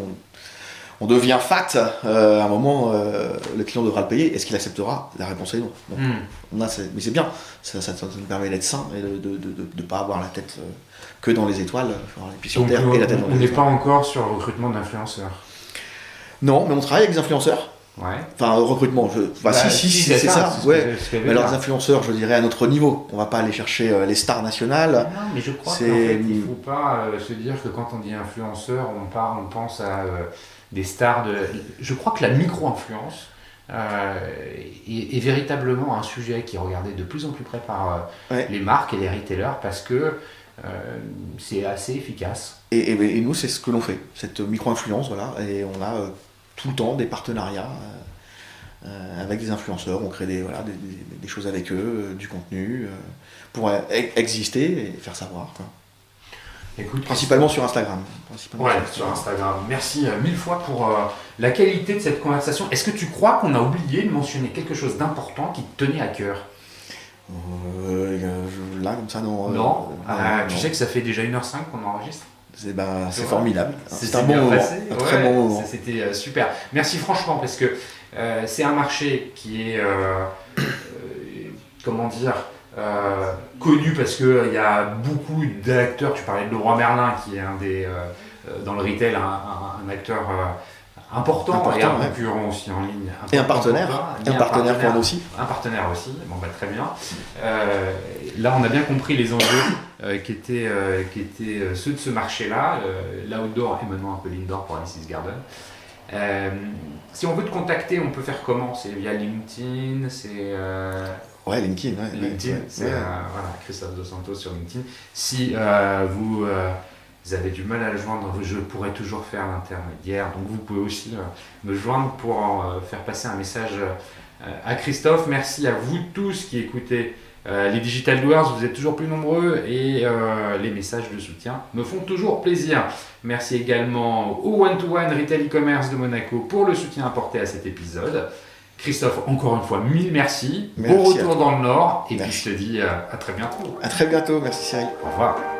on devient fat, à un moment, le client devra le payer. Est-ce qu'il acceptera? La réponse est non. Donc, mais c'est bien, ça nous permet d'être sain et de ne pas avoir la tête que dans les étoiles, les pieds sur terre et la tête dans les étoiles. On n'est pas encore sur le recrutement d'influenceurs. Non, mais on travaille avec des influenceurs. Enfin, recrutement, si, c'est ça. Mais alors, les influenceurs, je dirais à notre niveau. On va pas aller chercher les stars nationales. Non, mais je crois qu'en fait, il ne faut pas se dire que quand on dit influenceur, on pense à des stars de... Je crois que la micro-influence est véritablement un sujet qui est regardé de plus en plus près par les marques et les retailers parce que c'est assez efficace. Et nous, c'est ce que l'on fait, cette micro-influence, et on a tout le temps des partenariats avec des influenceurs, on crée des choses avec eux, du contenu, pour exister et faire savoir. Écoute, principalement sur Instagram. Sur Instagram. Merci 1000 fois pour la qualité de cette conversation. Est-ce que tu crois qu'on a oublié de mentionner quelque chose d'important qui te tenait à cœur? Là, comme ça, non. Non. Tu sais que ça fait déjà 1h05 qu'on enregistre? C'est formidable. C'est un bon moment. Un très bon moment. C'était super. Merci franchement, parce que c'est un marché qui est, connu parce qu'il y a beaucoup d'acteurs. Tu parlais de Leroy Merlin, qui est un des, dans le retail, un acteur important et un concurrent aussi en ligne. Et un partenaire. Un partenaire pour nous aussi. Un partenaire aussi, très bien. Là, on a bien compris les enjeux qui étaient ceux de ce marché-là, l'outdoor et maintenant un peu l'indoor pour Alice's Garden. Si on veut te contacter, on peut faire comment? C'est via LinkedIn, LinkedIn. LinkedIn, Christophe Dos Santos sur LinkedIn. Si vous avez du mal à le joindre, je pourrais toujours faire l'intermédiaire. Donc vous pouvez aussi me joindre pour faire passer un message à Christophe. Merci à vous tous qui écoutez les Digital Doers. Vous êtes toujours plus nombreux et les messages de soutien me font toujours plaisir. Merci également au One-to-One Retail e-commerce de Monaco pour le soutien apporté à cet épisode. Christophe, encore une fois, 1000 merci. Bon retour dans le Nord et puis je te dis à très bientôt. À très bientôt, merci Cyril. Au revoir.